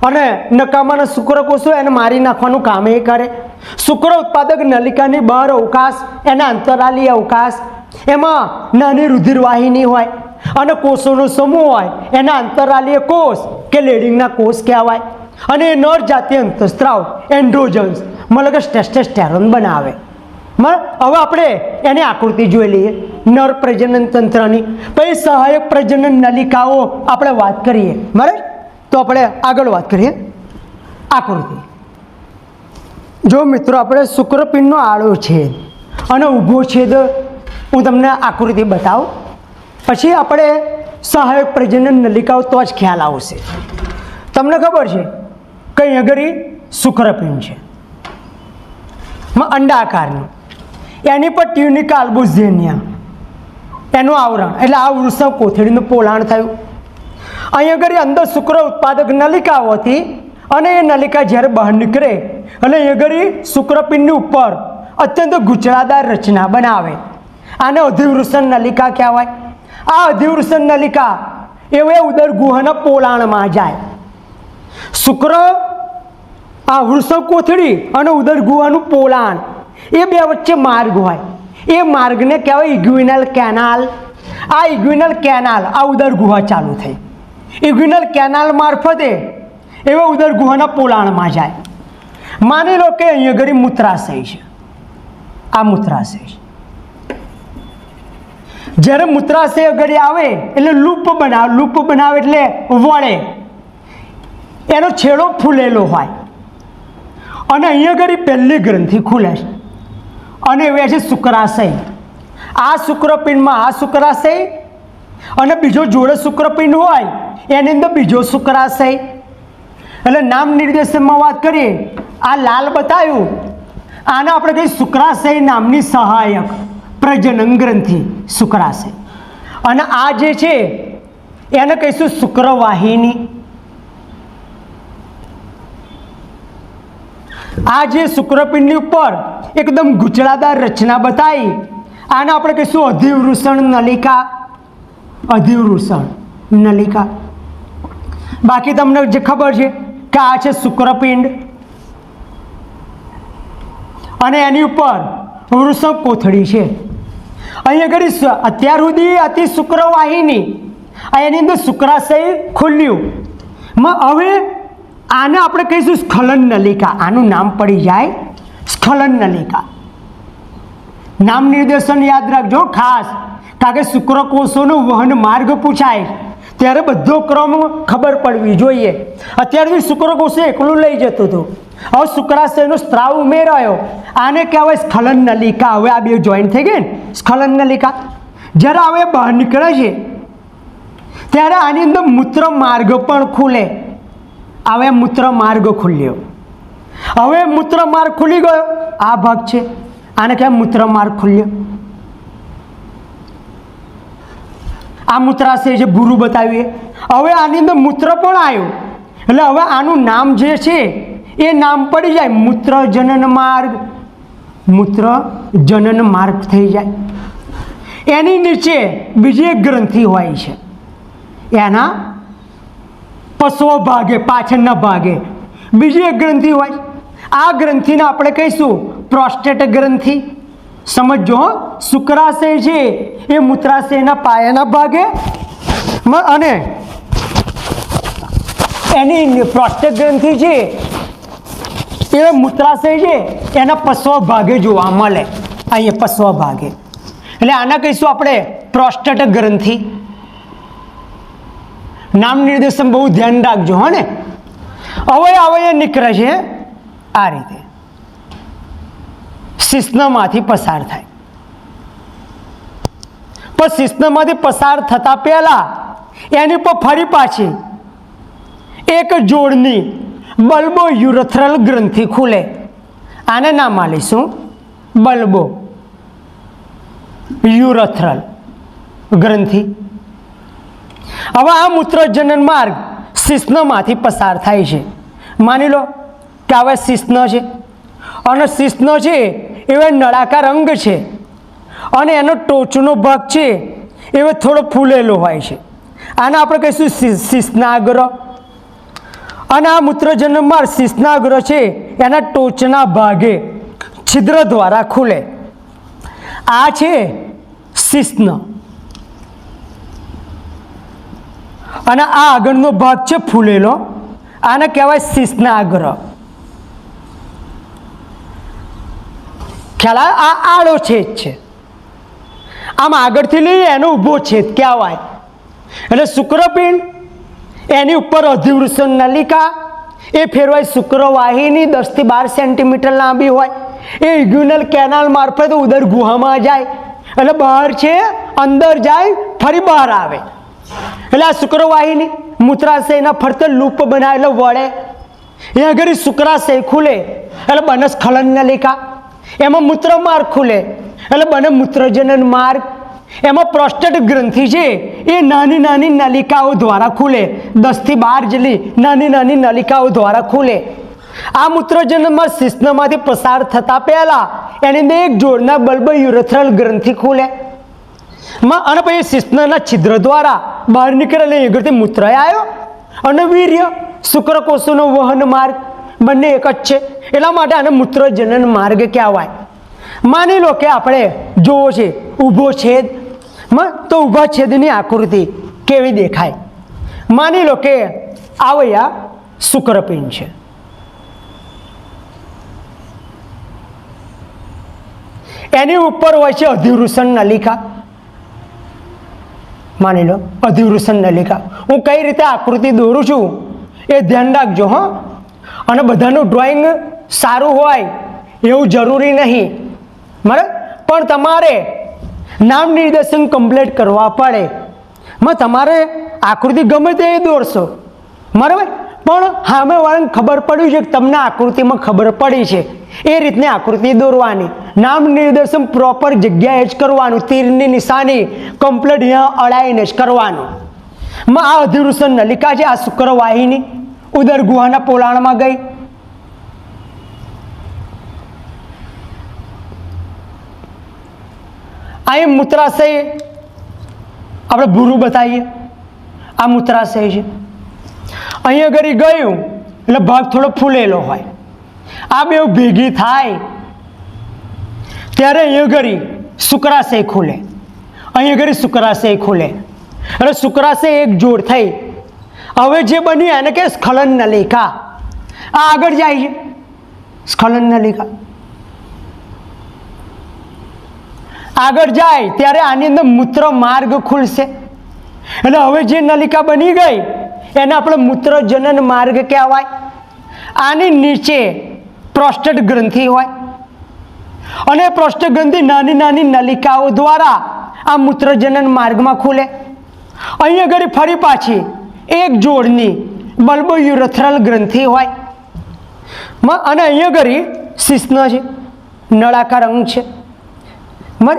અને નકામાના શુક્રકોષો એને મારી નાખવાનું કામ એ કરે. શુક્ર ઉત્પાદક નલિકાની બહાર અવકાશ, એના અંતરાલી અવકાશ, એમાં નાની રુધિરવાહિની હોય અને કોષોનો સમૂહ હોય, એના અંતરાલીય કોષ કે લેડિંગના કોષ કહેવાય. અને એ નર જાતીય અંતઃસ્ત્રાવ એન્ડ્રોજન્સ મતલબ કે ટેસ્ટોસ્ટેરોન બનાવે. હવે આપણે એની આકૃતિ જોઈ લઈએ નર પ્રજનન તંત્રની. પછી સહાયક પ્રજનન નલિકાઓ આપણે વાત કરીએ. બરાબર, તો આપણે આગળ વાત કરીએ. આકૃતિ જો મિત્રો, આપણે શુક્રપિંડનો આડો છેદ અને ઊભો છેદ હું તમને આકૃતિ બતાવું, પછી આપણે સહાયક પ્રજનન નલિકાઓ તો જ ખ્યાલ આવશે. તમને ખબર છે કઈ આગળ શુક્રપિંડ છે અંડાકારનું, એની પર ટ્યુનિકા આલ્બુઝેનિયા એનું આવરણ, એટલે આ વૃષભ કોથળીનું પોલાણ થયું. અહીં આગળ અંદર શુક્ર ઉત્પાદક નલિકાઓ હતી અને એ નલિકા જ્યારે બહાર નીકળે એટલે અહીં આગળ શુક્રપિંડની ઉપર અત્યંત ગૂંચળાદાર રચના બનાવે. આને અધિવૃષણ નલિકા કહેવાય. આ અધિવૃષણ નલિકા એવે ઉદર ગુહાના પોલાણમાં જાય. શુક્ર આ વૃષભ કોથળી અને ઉદર ગુહાનું પોલાણ એ બે વચ્ચે માર્ગ હોય. એ માર્ગને કહેવાય ઇગ્વિનલ કેનાલ. આ ઇગ્વિનલ કેનાલ આ ઉદર ગુહા ચાલુ થઈ. ઇગ્વિનલ કેનાલ મારફતે એવા ઉદર ગુહાના પોલાણમાં જાય. માની લો કે અહીંયા આગળ મૂત્રાશય છે. આ મૂત્રાશય છે. જ્યારે મૂત્રાશય આગળ આવે એટલે લૂપ બનાવે એટલે વળે, એનો છેડો ફૂલેલો હોય અને અહીંયા આગળ પહેલી ગ્રંથિ ખુલે છે અને એ છે શુક્રાશય. આ શુક્રપિંડમાં આ શુક્રાશય અને બીજો જોડે શુક્રપિંડ હોય એની અંદર બીજો શુક્રાશય. એટલે નામ નિર્દેશનમાં વાત કરીએ, આ લાલ બતાવ્યું, આને આપણે કહીએ શુક્રાશય નામની સહાયક પ્રજનન ગ્રંથિ શુક્રાશય. અને આ જે છે એને કહીશું શુક્રવાહિની. આ જે શુક્રપિંડની ઉપર એકદમ ગૂંચળાદાર રચના બતાવી આને આપણે કહીશું અધિવૃષણ નલિકા. અધિવૃષણ નલિકા. બાકી તમને જે ખબર છે કે આ છે શુક્રપિંડ અને એની ઉપર વૃષભ કોથળી છે. અહીંયા આગળ અત્યાર સુધી હતી શુક્રવાહિની, એની અંદર શુક્રાશય ખુલ્યું. હવે આને આપણે કહીશું સ્ખલન નલિકા. આનું નામ પડી જાય સ્ખલન નલિકા. નામ નિર્દેશન યાદ રાખજો ખાસ, કારણ કે શુક્રકોષોનો વહન માર્ગ પૂછાય ત્યારે બધો ક્રમ ખબર પડવી જોઈએ. અત્યાર સુધી શુક્રકોષો એકલું લઈ જતું હતું, હવે શુક્રાશયનો સ્ત્રાવ ઉમેરાયો, આને કહેવાય સ્ખલન નલિકા. હવે આ બે જોઈન્ટ થઈ ગઈ ને સ્ખલન નલિકા. જ્યારે હવે બહાર નીકળે છે ત્યારે આની અંદર મૂત્ર માર્ગ પણ ખુલે. હવે મૂત્ર માર્ગ ખુલ્યો. હવે મૂત્ર માર્ગ ખુલી ગયો, આ ભાગ છે, આને કહેવાય મૂત્ર માર્ગ ખુલ્યો. આ મૂત્રાશય છે ભૂરું બતાવીએ. હવે આની અંદર મૂત્ર પણ આવ્યું એટલે હવે આનું નામ જે છે એ નામ પડી જાય મૂત્ર જનન માર્ગ. મૂત્ર જનન માર્ગ થઈ જાય. એની નીચે બીજી એક ગ્રંથિ હોય છે, એના પશ્વ ભાગે પાછળના ભાગે બીજી એક ગ્રંથિ હોય. આ ગ્રંથિને આપણે કહીશું પ્રોસ્ટેટ ગ્રંથિ. સમજો, શુક્રાશય છે એ મૂત્રાશયના પાયાના ભાગે અને એની પ્રોસ્ટેટ ગ્રંથિ છે એ મૂત્રાશય છે એના પશ્વ ભાગે જોવા મળે. અહીંયા પશ્વ ભાગે, એટલે આના કહીશું આપણે પ્રોસ્ટેટ ગ્રંથિ. નામ નિર્દેશન બહુ ધ્યાન રાખજો હો ને. હવે એ નીકળે છે આ રીતે, શિશ્નમાંથી પસાર થાય. પણ શિશ્નમાંથી પસાર થતા પહેલા એની પર ફરી પાછી એક જોડની બલ્બો યુરેથ્રલ ગ્રંથિ ખુલે. આને નામ આલીશું બલ્બો યુરેથ્રલ ગ્રંથિ. હવે આ મૂત્રજનન માર્ગ શિશ્નમાંથી પસાર થાય છે. માની લો કે હવે શિશ્ન છે અને શિશ્ન છે એવો નળાકાર અંગ છે અને એનો ટોચનો ભાગ છે એવો થોડો ફૂલેલો હોય છે. આને આપણે કહીશું શિશ્નાગ્ર. અને આ મૂત્રજનન માર્ગ શિશ્નાગ્ર છે એના ટોચના ભાગે છિદ્ર દ્વારા ખુલે. આ છે શિશ્ન અને આ આગળનો ભાગ છે ફૂલેલો. આને કહેવાય શિશ્નાગ્ર. ખ્યાલ આ આડો છેદ છે. આમ આગળથી લઈએ એનો ઊભો છેદ કહેવાય. એટલે શુક્રપિંડ, એની ઉપર અધિવૃષણ નલિકા, એ ફેરવાય શુક્રવાહિની 10 થી 12 સેન્ટીમીટર લાંબી હોય. એ ઇગ્યુનલ કેનાલ મારફત ઉદર ગુહામાં જાય, એટલે બહાર છે, અંદર જાય, ફરી બહાર આવે. એટલે આ શુક્રવાહિની મૂત્રાશયના ફરતે લૂપ બનાવે એટલે વળે. એ આગળ શુક્રાશય ખુલે એટલે બને સ્ખલન નલિકા. એમાં મૂત્ર માર્ગ ખુલે એટલે બને મૂત્રજનન માર્ગ. એમાં પ્રોસ્ટેટ ગ્રંથિ છે, એ નાની નાની નલિકાઓ દ્વારા ખુલે. 10 થી 12 જેટલી નાની નાની નલિકાઓ દ્વારા ખુલે. આ મૂત્રજનનમાં શિશ્નમાંથી પસાર થતા પહેલા એની અંદર એક જોડના બલ્બ યુરેથ્રલ ગ્રંથિ ખુલે. અને પછી શિશ્નના છિદ્ર દ્વારા બહાર નીકળેલે આગળથી મૂત્ર આવ્યો અને વીર્ય, શુક્રકોષોનો વહન માર્ગ બંને એક જ છે. એટલા માટે આને મૂત્રજનન માર્ગ કહેવાય. માની લો કે આપણે જોવો છે ઊભો છેદ, તો ઊભા છેદની આકૃતિ કેવી દેખાય? માની લો કે આ શુક્રપિંડ છે. એની ઉપર હોય છે અધિવૃષણ નલિકા. માની લો અધિવૃષણ નલિકા. હું કઈ રીતે આકૃતિ દોરું છું એ ધ્યાન રાખજો. અને બધાનું ડ્રોઈંગ સારું હોય એવું જરૂરી નહીં, બરાબર? પણ તમારે નામ નિર્દેશન કમ્પ્લીટ કરવા પડે. તમારે આકૃતિ ગમે તે દોરશો, બરાબર? પણ સામેવાળાને ખબર પડ્યું છે કે તમને આકૃતિમાં ખબર પડી છે, એ રીતની આકૃતિ દોરવાની. નામ નિર્દેશન પ્રોપર જગ્યાએ જ કરવાનું. તીરની નિશાની કમ્પ્લીટ અહીંયા અડાઈને જ કરવાનું. આ અધિવૃષણ નલિકા છે, આ શુક્રવાહિની ઉદર ગુહાના પોલાણમાં ગઈ. અહીં મૂત્રાશય આપણે ભૂરું બતાવીએ. આ મૂત્રાશય છે. અહીંયા આગળ ગયું એટલે ભાગ થોડો ફૂલેલો હોય. આ બે ભેગી થાય ત્યારે અહીંયા આગળ શુક્રાશય ખુલે. અહીંયા આગળ શુક્રાશય ખુલે એટલે શુક્રાશય એક જોડ થઈ. હવે જે બન્યું એને કે સ્ખલન નલિકા. આ આગળ જાય છે સ્ખલન નલિકા. આગળ જાય ત્યારે આની અંદર મૂત્ર માર્ગ ખુલશે. એટલે હવે જે નલિકા બની ગઈ એને આપણે મૂત્રજનન માર્ગ કહેવાય. આની નીચે પ્રોસ્ટેટ ગ્રંથિ હોય અને પ્રોસ્ટેટ ગ્રંથિ નાની નાની નલિકાઓ દ્વારા આ મૂત્રજનન માર્ગમાં ખુલે. અહીંયા આગળ ફરી પાછી એક જોડની બલ્બ યુરેથ્રલ ગ્રંથિ હોય અને અહીંયા આગળ શિશ્ન છે, નળાકાર અંગ છે,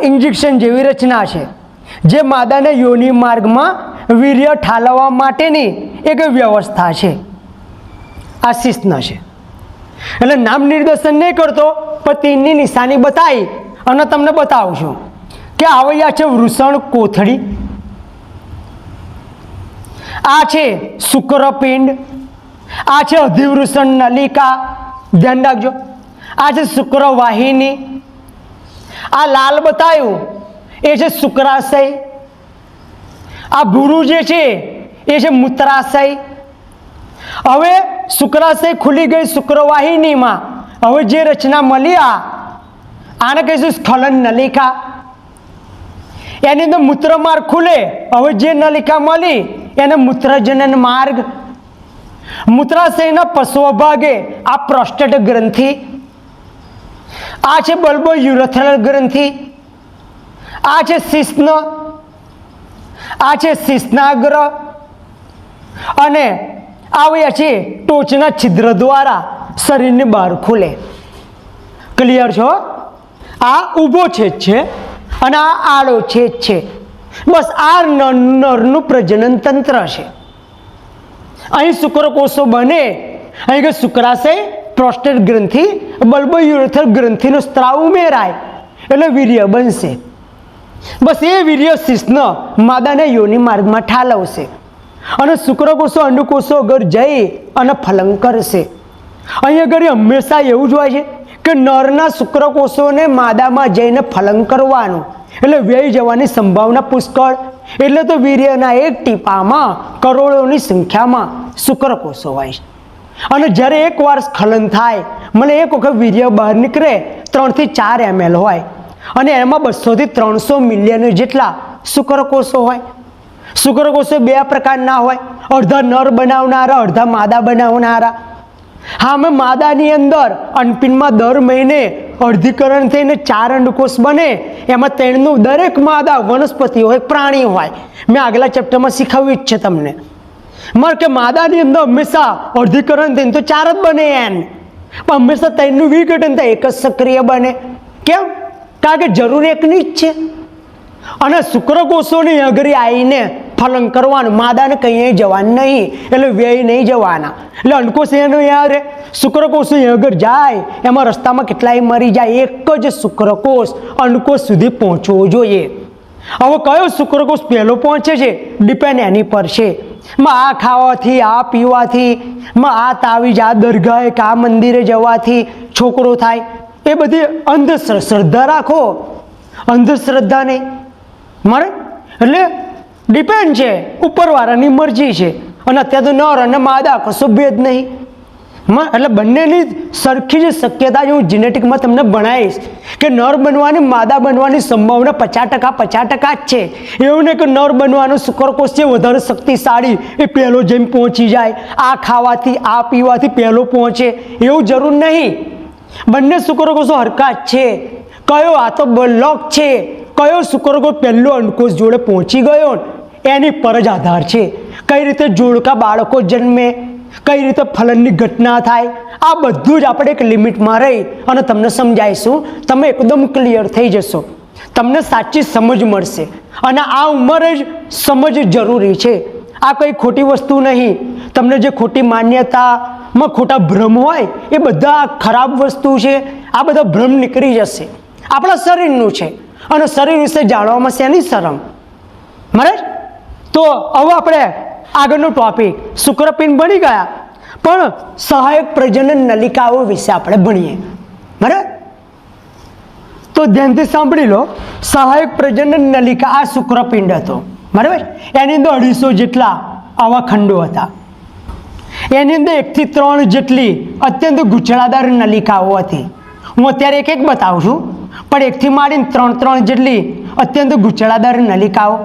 ઇન્જેક્શન જેવી રચના છે, જે માદાને યોનિ માર્ગમાં વીર્ય ઠાલવવા માટેની એક વ્યવસ્થા છે. આ શિશ્ન છે. એટલે નામ નિર્દેશન નહીં કરતો, પણ તીરની નિશાની બતાવી અને તમને બતાવું છું કે આવૈયા છે વૃષણ કોથળી, આ છે શુક્રપિંડ, આ છે અધિવૃષણ નલિકા. ધ્યાન રાખજો, આ છે શુક્રવાહિની. આ લાલ બતાવ્યું એ છે શુક્રાશય. આ ભૂરું જે છે એ છે મૂત્રાશય. હવે શુક્રાશય ખુલી ગઈ શુક્રવાહિનીમાં. હવે જે રચના મળી આને કહીશું સ્ખલન નલિકા. એની અંદર મૂત્ર માર્ગ ખુલે. હવે જે નલિકા મળી એને મૂત્રજનન માર્ગ. મૂત્રાશયના પશ્વ ભાગે આ પ્રોસ્ટેટ ગ્રંથિ, આ છે બલ્બો યુરેથ્રલ ગ્રંથિ, આ છે શિશ્ન, આ છે શિશ્નાગ્ર અને આવ્યા છે ટોચના છિદ્ર દ્વારા શરીરની બહાર ખુલે. ક્લિયર છો? આ ઊભો છેદ છે અને આ આડો છેદ છે. બસ આ નરનું પ્રજનન તંત્ર છે. અહીં શુક્રકોષો બને. અહીં કે શુક્રાશય, પ્રોસ્ટેટ ગ્રંથિ, બલ્બો યુરેથ્રલ ગ્રંથિનો સ્ત્રાવ ઉમેરાય એટલે વીર્ય બનશે. બસ એ વીર્ય શિશ્ન માદાને યોનિ માર્ગમાં ઠાલવશે અને શુક્રકોષો અંડકોષો આગળ જઈ અને ફલન કરશે. અહીંયા આગળ હંમેશા એવું જ હોય છે કે નરના શુક્રકોષોને માદામાં જઈને ફલન કરવાનું, એટલે વ્યય જવાની સંભાવના પુષ્કળ. એટલે તો વીર્યના એક ટીપામાં કરોડોની સંખ્યામાં શુક્રકોષો હોય છે. અને જ્યારે એકવાર સ્ખલન થાય, મને એક વખત વીર્ય બહાર નીકળે 3 થી 4 ml હોય અને એમાં 200 થી 300 મિલિયન જેટલા શુક્રકોષો હોય. શુક્રકોષો 2 પ્રકારના હોય, અડધા નર બનાવનારા, અડધા માદા બનાવનારા. હા, અમે માદાની અંદર અંડપિંડમાં દર મહિને અર્ધીકરણ થઈને 4 અંડકોષ બને. એમાં 3નું દરેક માદા વનસ્પતિ હોય, પ્રાણી હોય. મેં આગલા ચેપ્ટરમાં શીખવ્યું જ છે તમને. મારે કે માદાની અંદર હંમેશા અર્ધીકરણ થઈને તો 4 જ બને એન, પણ હંમેશા 3નું વિઘટન થાય, એક જ સક્રિય બને. કેમ? કારણ કે જરૂર એકની જ છે. અને શુક્રકોષોની અઘરી આવીને ફલન કરવાનું, માદાને કંઈ જવાનું નહીં, એટલે વ્યય નહીં જવાના. એટલે અંડકોષ એનો યાર શુક્રકોષો આગળ જાય, એમાં રસ્તામાં કેટલાય મરી જાય. એક જ શુક્રકોષ અંડકોષ સુધી પહોંચવો જોઈએ. હવે કયો શુક્રકોષ પહેલો પહોંચે છે ડિપેન્ડ એની પર છે. આ ખાવાથી, આ પીવાથી, આ તાવીજ, આ દરગાહે કે આ મંદિરે જવાથી છોકરો થાય, એ બધી અંધશ્રદ્ધા રાખો, અંધશ્રદ્ધા નહીં મારે. એટલે ડિપેન્ડ છે, ઉપરવાળાની મરજી છે. અને અત્યારે તો નર અને માદા કશો ભેદ નહીં. એટલે બંનેની સરખી જ શક્યતા હું જીનેટિકમાં તમને ભણાવીશ કે નર બનવાની, માદા બનવાની સંભાવના 50% જ છે. એવું નહીં કે નર બનવાનો શુક્રકોષ છે વધારે શક્તિશાળી, એ પહેલો જઈને પહોંચી જાય, આ ખાવાથી, આ પીવાથી પહેલો પહોંચે, એવું જરૂર નહીં. બંને શુક્રકોષો હરખા જ છે. કયો આ તો લોક છે, કયો શુક્રકોષ પહેલો અંડકોષ જોડે પહોંચી ગયો એની પર જ આધાર છે. કઈ રીતે જોડકા બાળકો જન્મે, કઈ રીતે ફલનની ઘટના થાય, આ બધું જ આપણે એક લિમિટમાં રહી અને તમને સમજાવીશું. તમે એકદમ ક્લિયર થઈ જશો, તમને સાચી સમજ મળશે. અને આ ઉંમરે જ સમજ જરૂરી છે. આ કંઈ ખોટી વસ્તુ નહીં. તમને જે ખોટી માન્યતામાં ખોટા ભ્રમ હોય એ બધા ખરાબ વસ્તુ છે. આ બધા ભ્રમ નીકળી જશે. આપણા શરીરનું છે અને શરીર વિશે જાણવામાં શેની શરમ મારે. તો હવે આપણે આગળનો ટોપિક શુક્રપિંડ બની ગયા, પણ સહાયક પ્રજનન નલિકાઓ વિશે આપણે ભણીએ. બરાબર? તો ધ્યાનથી સાંભળી લો. સહાયક પ્રજનન નલિકા આ શુક્રપિંડ હતો. બરાબર? એની અંદર 250 જેટલા આવા ખંડો હતા. એની અંદર 1 થી 3 જેટલી અત્યંત ગૂંચળાદાર નલિકાઓ હતી. હું અત્યારે એક બતાવું છું, પણ 1 થી માંડીને 3 જેટલી અત્યંત ગૂંચળાદાર નલિકાઓ.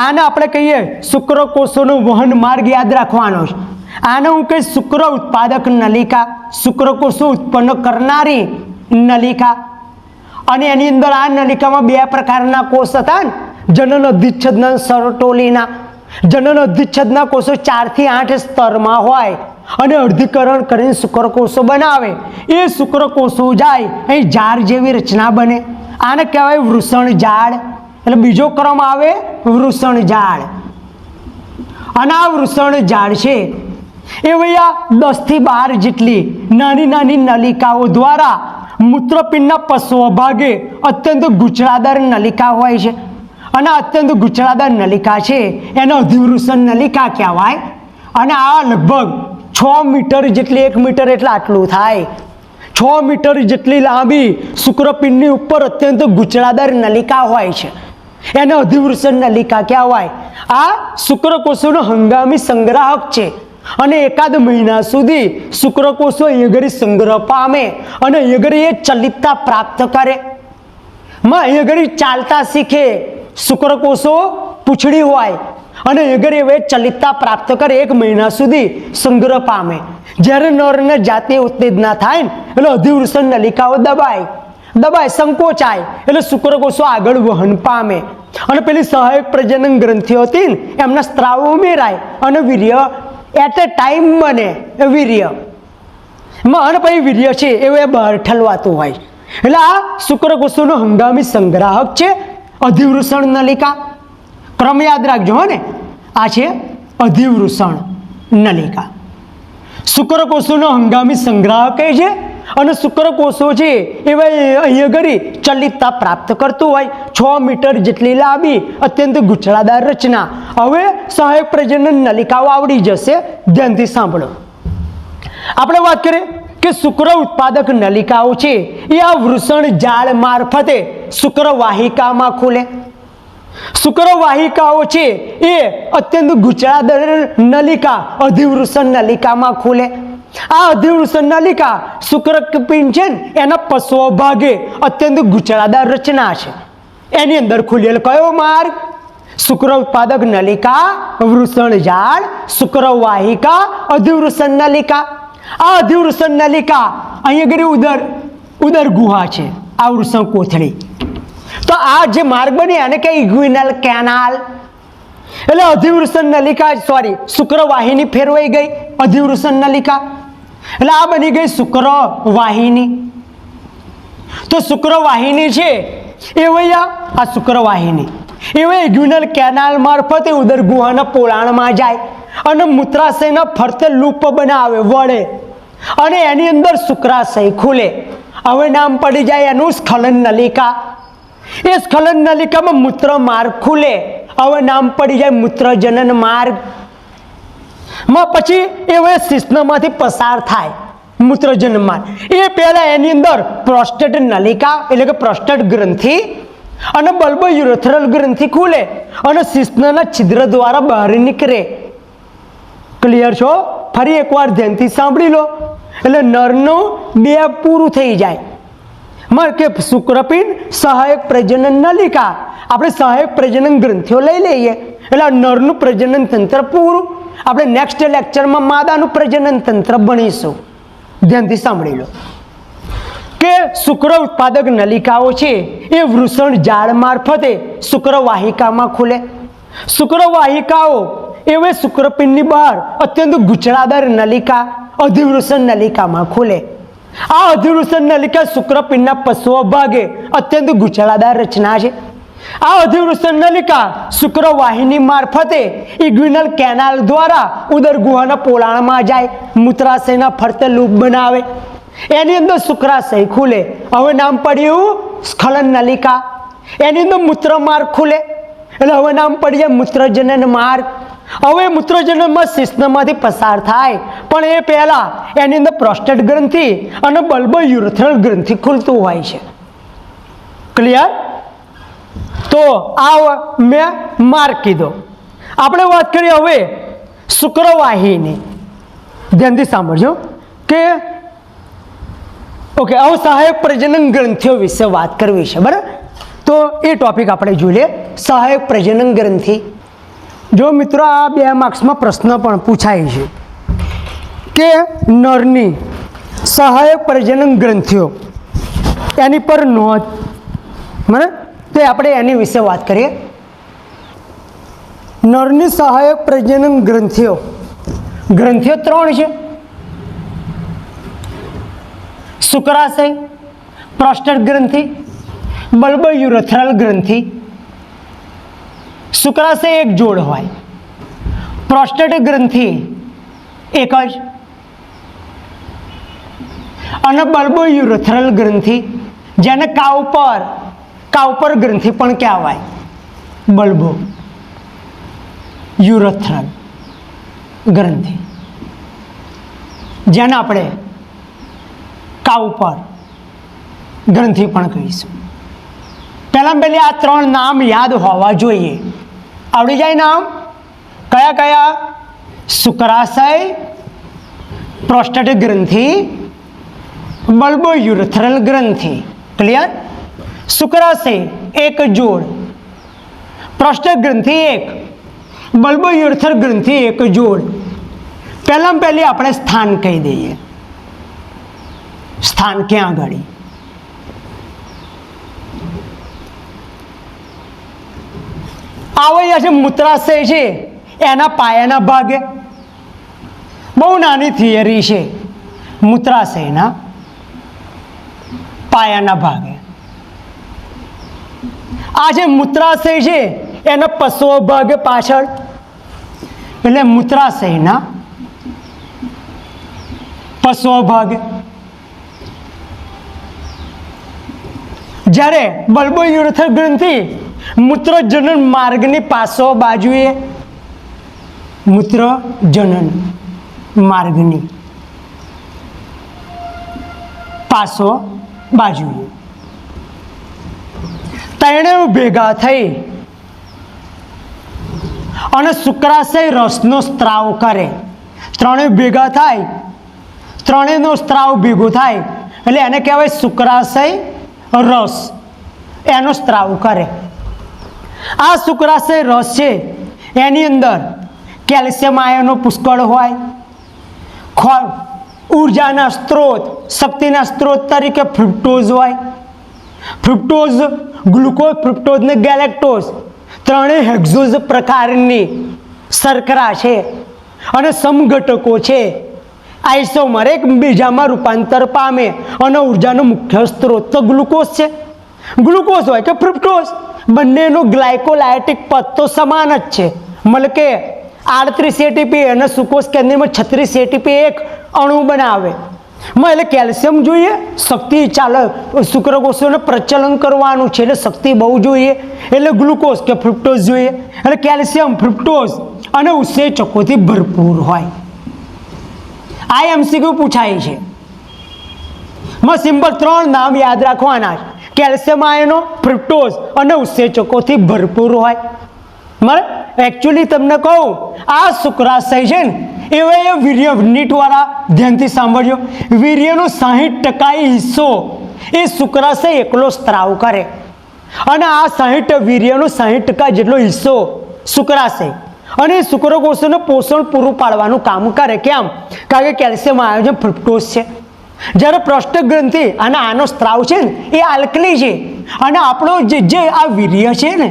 આને આપણે કહીએ શુક્રકોષોનો વહન માર્ગ યાદ રાખવાનો છે. આને હું કહીશ શુક્ર ઉત્પાદક નલિકા, શુક્રકોષો ઉત્પન્ન કરનારી નલિકા. અને એની અંદર આ નલિકામાં 2 પ્રકારના કોષ હતા ને, જનન અધિચ્છદના, સરોટોલીના. જનન અધિચ્છદના કોષો 4 થી 8 સ્તરમાં હોય અને અર્ધીકરણ કરીને શુક્રકોષો બનાવે. એ શુક્રકોષો જાય અહીં ઝાડ જેવી રચના બને. આને કહેવાય વૃષણ ઝાડ. એટલે બીજો ક્રમ આવે વૃષણ ઝાડ. અને આ વૃષણ ઝાડ છે એ ભૈયા 10 થી 12 જેટલી નાની નાની નલિકાઓ દ્વારા મૂત્રપિંડના પશ્વ ભાગે અત્યંત ગૂંચળાદાર નલિકા હોય છે. અને અત્યંત ગૂંચળાદાર નલિકા છે એને અધિવૃષણ નલિકા કહેવાય. અને આ લગભગ 6 મીટર જેટલી, 1 મીટર એટલે આટલું થાય, 6 મીટર જેટલી લાંબી શુક્રપિંડની ઉપર અત્યંત ગૂંચળાદાર નલિકા હોય છે. એને અધિવૃષણ નલિકા કહેવાય. આ શુક્રકોષોનો હંગામી સંગ્રાહક છે અને એકાદ મહિના સુધી શુક્રકોષો અહીંયા સંગ્રહ પામે અને અહીંયા એ ચલિતતા પ્રાપ્ત કરે. અહીંયા ચાલતા શીખે. શુક્રકોષો પૂંછડી હોય અને અહીંયા ચલિતતા પ્રાપ્ત કરે, 1 મહિના સુધી સંગ્રહ પામે. જ્યારે નરને જાતે ઉત્તેજના થાય ને એટલે અધિવૃષણ નલિકાઓ દબાય, સંકોચાય, એટલે શુક્રકોષો આગળ વહન પામે. અને પેલી સહાયક પ્રજનન ગ્રંથિઓ હતી ને એમના સ્ત્રાવો ઉમેરાય અને વીર્ય એટ એ ટાઈમ બને. વીર્ય અને પછી વીર્ય છે એ બહાર ઠલવાતું હોય. એટલે આ શુક્રકોષોનો હંગામી સંગ્રાહક છે અધિવૃષણ નલિકા. ક્રમ યાદ રાખજો હો ને. આ છે અધિવૃષણ નલિકા. શુક્રકોષોનો હંગામી સંગ્રાહક છે અને શુક્રકોષો છે એવા અહીંયા ઘડી ચલિતતા પ્રાપ્ત કરતું હોય. 6 મીટર જેટલી લાંબી અત્યંત ગૂંચળાદાર રચના. હવે સહાયક પ્રજનન નલિકાઓ આવડી જશે. ધ્યાનથી સાંભળો. આપણે વાત કરીએ કે શુક્ર ઉત્પાદક નલિકાઓ છે એ આ વૃષણ જાળ મારફતે શુક્રવાહિકામાં ખુલે. શુક્રવાહિકાઓ છે એ અત્યંત ગૂંચળાદાર નલિકા અધિવૃષણ નલિકામાં ખુલે. આ અધિવૃષણ નલિકા શુક્રપિંડ છે ને એના પશ્વ ભાગે અત્યંત ગૂંચળાદાર રચના છે. એની અંદર ખુલેલ કયો માર્ગ? શુક્ર ઉત્પાદક નલિકા, વૃષણ ઝાડ, શુક્રવાહિકા, અધિવૃષણ નલિકા. આ અધિવૃષણ નલિકા અહીંયા આગળ ઉદર ગુહા છે, આ વૃષણ કોથળી. તો આ જે માર્ગ બની આને કે ઇગ્વિનલ કેનાલ, એટલે અધિવૃષણ નલિકા શુક્રવાહિની ફેરવાઈ ગઈ અધિવૃષણ નલિકા, એટલે આ બની ગઈ શુક્રવાહિની. તો શુક્રવાહિની છે એ આ શુક્રવાહિની એવા ઇગ્વિનલ કેનાલ મારફતે ઉદર ગુહાના પોલાણમાં જાય અને મૂત્રાશયના ફરતે લૂપ બનાવે વળે અને એની અંદર શુક્રાશય ખુલે. હવે નામ પડી જાય એનું સ્ખલન નલિકા. એ સ્ખલન નલિકામાં મૂત્ર માર્ગ ખુલે, હવે નામ પડી જાય મૂત્રજનન માર્ગ. માં પછી એ શિશ્નમાંથી પસાર થાય મૂત્રજનન માર્ગ. એ પહેલા એની અંદર પ્રોસ્ટેટ નલિકા એટલે કે પ્રોસ્ટેટ ગ્રંથિ અને બલ્બો યુરેથ્રલ ગ્રંથિ ખુલે અને શિશ્નના છિદ્ર દ્વારા બહાર નીકળે. ક્લિયર છો? ફરી એકવાર ધ્યાનથી સાંભળી લો. એટલે નરનું 2 પૂરું થઈ જાય. કે શુક્રપિંડ સહાયક પ્રજનન નલિકા, આપણે સહાયક પ્રજનન ગ્રંથિઓ લઈ લઈએ એટલે નરનું પ્રજનન તંત્ર પૂરું. આપણે નેક્સ્ટ લેક્ચરમાં માદાનું પ્રજનન તંત્ર ભણીશું. ધ્યાનથી સાંભળી લો કે શુક્ર ઉત્પાદક નલિકાઓ છે એ વૃષણ ઝાડ મારફતે શુક્રવાહિકામાં ખુલે. શુક્રવાહિકાઓ એવે શુક્રપિંડની બહાર અત્યંત ગૂંચળાદાર નલિકા અધિવૃષણ નલિકામાં ખુલે. આ અધિવૃષણ નલિકા શુક્રપિંડના પશ્વ ભાગે અત્યંત ગૂંચળાદાર રચના છે. આ અધિવૃષણ નલિકા શુક્રવાહિની મારફતે ઇગ્વિનલ કેનાલ દ્વારા ઉદર ગુહાના પોલાણમાં જાય, મૂત્રાશયના ફરતે લૂપ બનાવે, એની અંદર શુક્રાશય ખુલે. હવે નામ પડ્યું સ્ખલન નલિકા. એની અંદર મૂત્ર માર્ગ ખુલે એટલે હવે નામ પડી જાય મૂત્રજનન માર્ગ. હવે મૂત્રજનનમાં શિશ્નમાંથી પસાર થાય પણ એ પહેલા એની અંદર પ્રોસ્ટેટ ગ્રંથિ અને બલ્બો યુરેથ્રલ ગ્રંથિ ખુલતું હોય છે. ક્લિયર? તો આ મેં માર્ગ કીધો. આપણે વાત કરીએ હવે શુક્રવાહિની. ધ્યાનથી સાંભળજો કે ઓકે હવે સહાયક પ્રજનન ગ્રંથિઓ વિશે વાત કરવી છે. બરાબર? તો એ ટોપિક આપણે જોઈ લઈએ. સહાયક પ્રજનન ગ્રંથિ. જો મિત્રો આ 2 માર્ક્સમાં પ્રશ્ન પણ પૂછાય છે કે નરની સહાયક પ્રજનન ગ્રંથિઓ એની પર નોંધ. બરાબર? તો આપણે એની વિશે વાત કરીએ. નરની સહાયક પ્રજનન ગ્રંથિઓ 3 છે. શુક્રાશય, પ્રોસ્ટેટ ગ્રંથિ, બલ્બો યુરેથ્રલ ગ્રંથિ. શુક્રાશય એક જોડ હોય, પ્રોસ્ટેટ ગ્રંથિ એક જ અને બલ્બો યુરેથ્રલ ગ્રંથિ જેને કાઉપર ગ્રંથિ પણ કહેવાય. બલ્બો યુરેથ્રલ ગ્રંથિ જેને આપણે કાઉપર ગ્રંથિ પણ કહીશું. પહેલાં પહેલી આ 3 નામ યાદ હોવા જોઈએ. આવડી જાય નામ? કયા કયા? શુક્રાશય, પ્રોસ્ટેટ ગ્રંથિ, બલ્બો યુરેથ્રલ ગ્રંથિ. ક્લિયર? શુક્રાશય એક જોડ, પ્રોસ્ટેટ ગ્રંથિ એક, બલ્બો યુરેથ્રલ ગ્રંથિ એક જોડ. પહેલાં પહેલી આપણે સ્થાન કહી દઈએ. સ્થાન ક્યાં આગળ? આવે છે મૂત્રાશય છે એના પાયાના ભાગે. બહુ નાની થિયરી છે. મૂત્રાશયના પાયાના ભાગે આ જે મૂત્રાશય છે એના પશ્વ ભાગે પાછળ, એટલે મૂત્રાશયના પશ્વ ભાગે. જ્યારે બલ્બો યુરેથ્રલ ગ્રંથિ મૂત્રજનન માર્ગની પાછો બાજુએ, મૂત્રજનન માર્ગની પાછો બાજુએ ત્રણે ભેગા થઈ અને શુક્રાશય રસનો સ્ત્રાવ કરે. ત્રણે ભેગા થાય ત્રણેયનો સ્ત્રાવ ભેગો થાય એટલે એને કહેવાય શુક્રાશય રસ, એનો સ્ત્રાવ કરે. આ શુક્રાશય રસ છે એની અંદર કેલ્શિયમ આયનો પુષ્કળ હોય. ઉર્જાના સ્ત્રોત, શક્તિના સ્ત્રોત તરીકે ફ્રુક્ટોઝ હોય. ફ્રુક્ટોઝ, ગ્લુકોઝ, ફ્રુક્ટોઝ ને ગેલેક્ટોઝ ત્રણેય હેક્ઝોઝ પ્રકારની શર્કરા છે અને સમઘટકો છે. આઈસોમર એકબીજામાં રૂપાંતર પામે અને ઉર્જાનો મુખ્ય સ્ત્રોત તો ગ્લુકોઝ છે. ગ્લુકોઝ હોય કે ફ્રુક્ટોઝ, બંનેનું ગ્લાયકોલાયટિક પદ તો સમાન જ છે. મતલબ કે 38 ATP અને સુકોષ કેન્દ્રમાં 36 ATP એક અણુ બનાવે. એટલે કેલ્શિયમ જોઈએ, શક્તિ ચાલે, શુક્રકોષોને પ્રચલન કરવાનું છે એટલે શક્તિ બહુ જોઈએ એટલે ગ્લુકોઝ કે ફ્રુક્ટોઝ જોઈએ. એટલે કેલ્શિયમ, ફ્રુક્ટોઝ અને ઉત્સેચકોથી ભરપૂર હોય. આ MCQ પૂછાય છે. સિમ્પલ 3 નામ યાદ રાખવાના. કેલ્શિયમ આયનો, ફ્રુક્ટોઝ અને ઉત્સેચકોથી ભરપૂર હોય. એકચ્યુઅલી તમને કહું, આ શુક્રાશય છે ને એ વીર્ય, નીટવાળા ધ્યાનથી સાંભળજો, વીર્યનો 60% હિસ્સો એ શુક્રાશય એકલો સ્ત્રાવ કરે અને આ 60 વીર્યનો 60% જેટલો હિસ્સો શુક્રાશય અને શુક્રકોષોને પોષણ પૂરું પાડવાનું કામ કરે. કેમ? કારણ કે કેલ્શિયમ આયોજન ફ્રુક્ટોઝ છે. જ્યારે પૃષ્ઠ ગ્રંથિ અને આનો સ્ત્રાવ છે ને એ આલ્કલી છે અને આપણો જે આ વીર્ય છે ને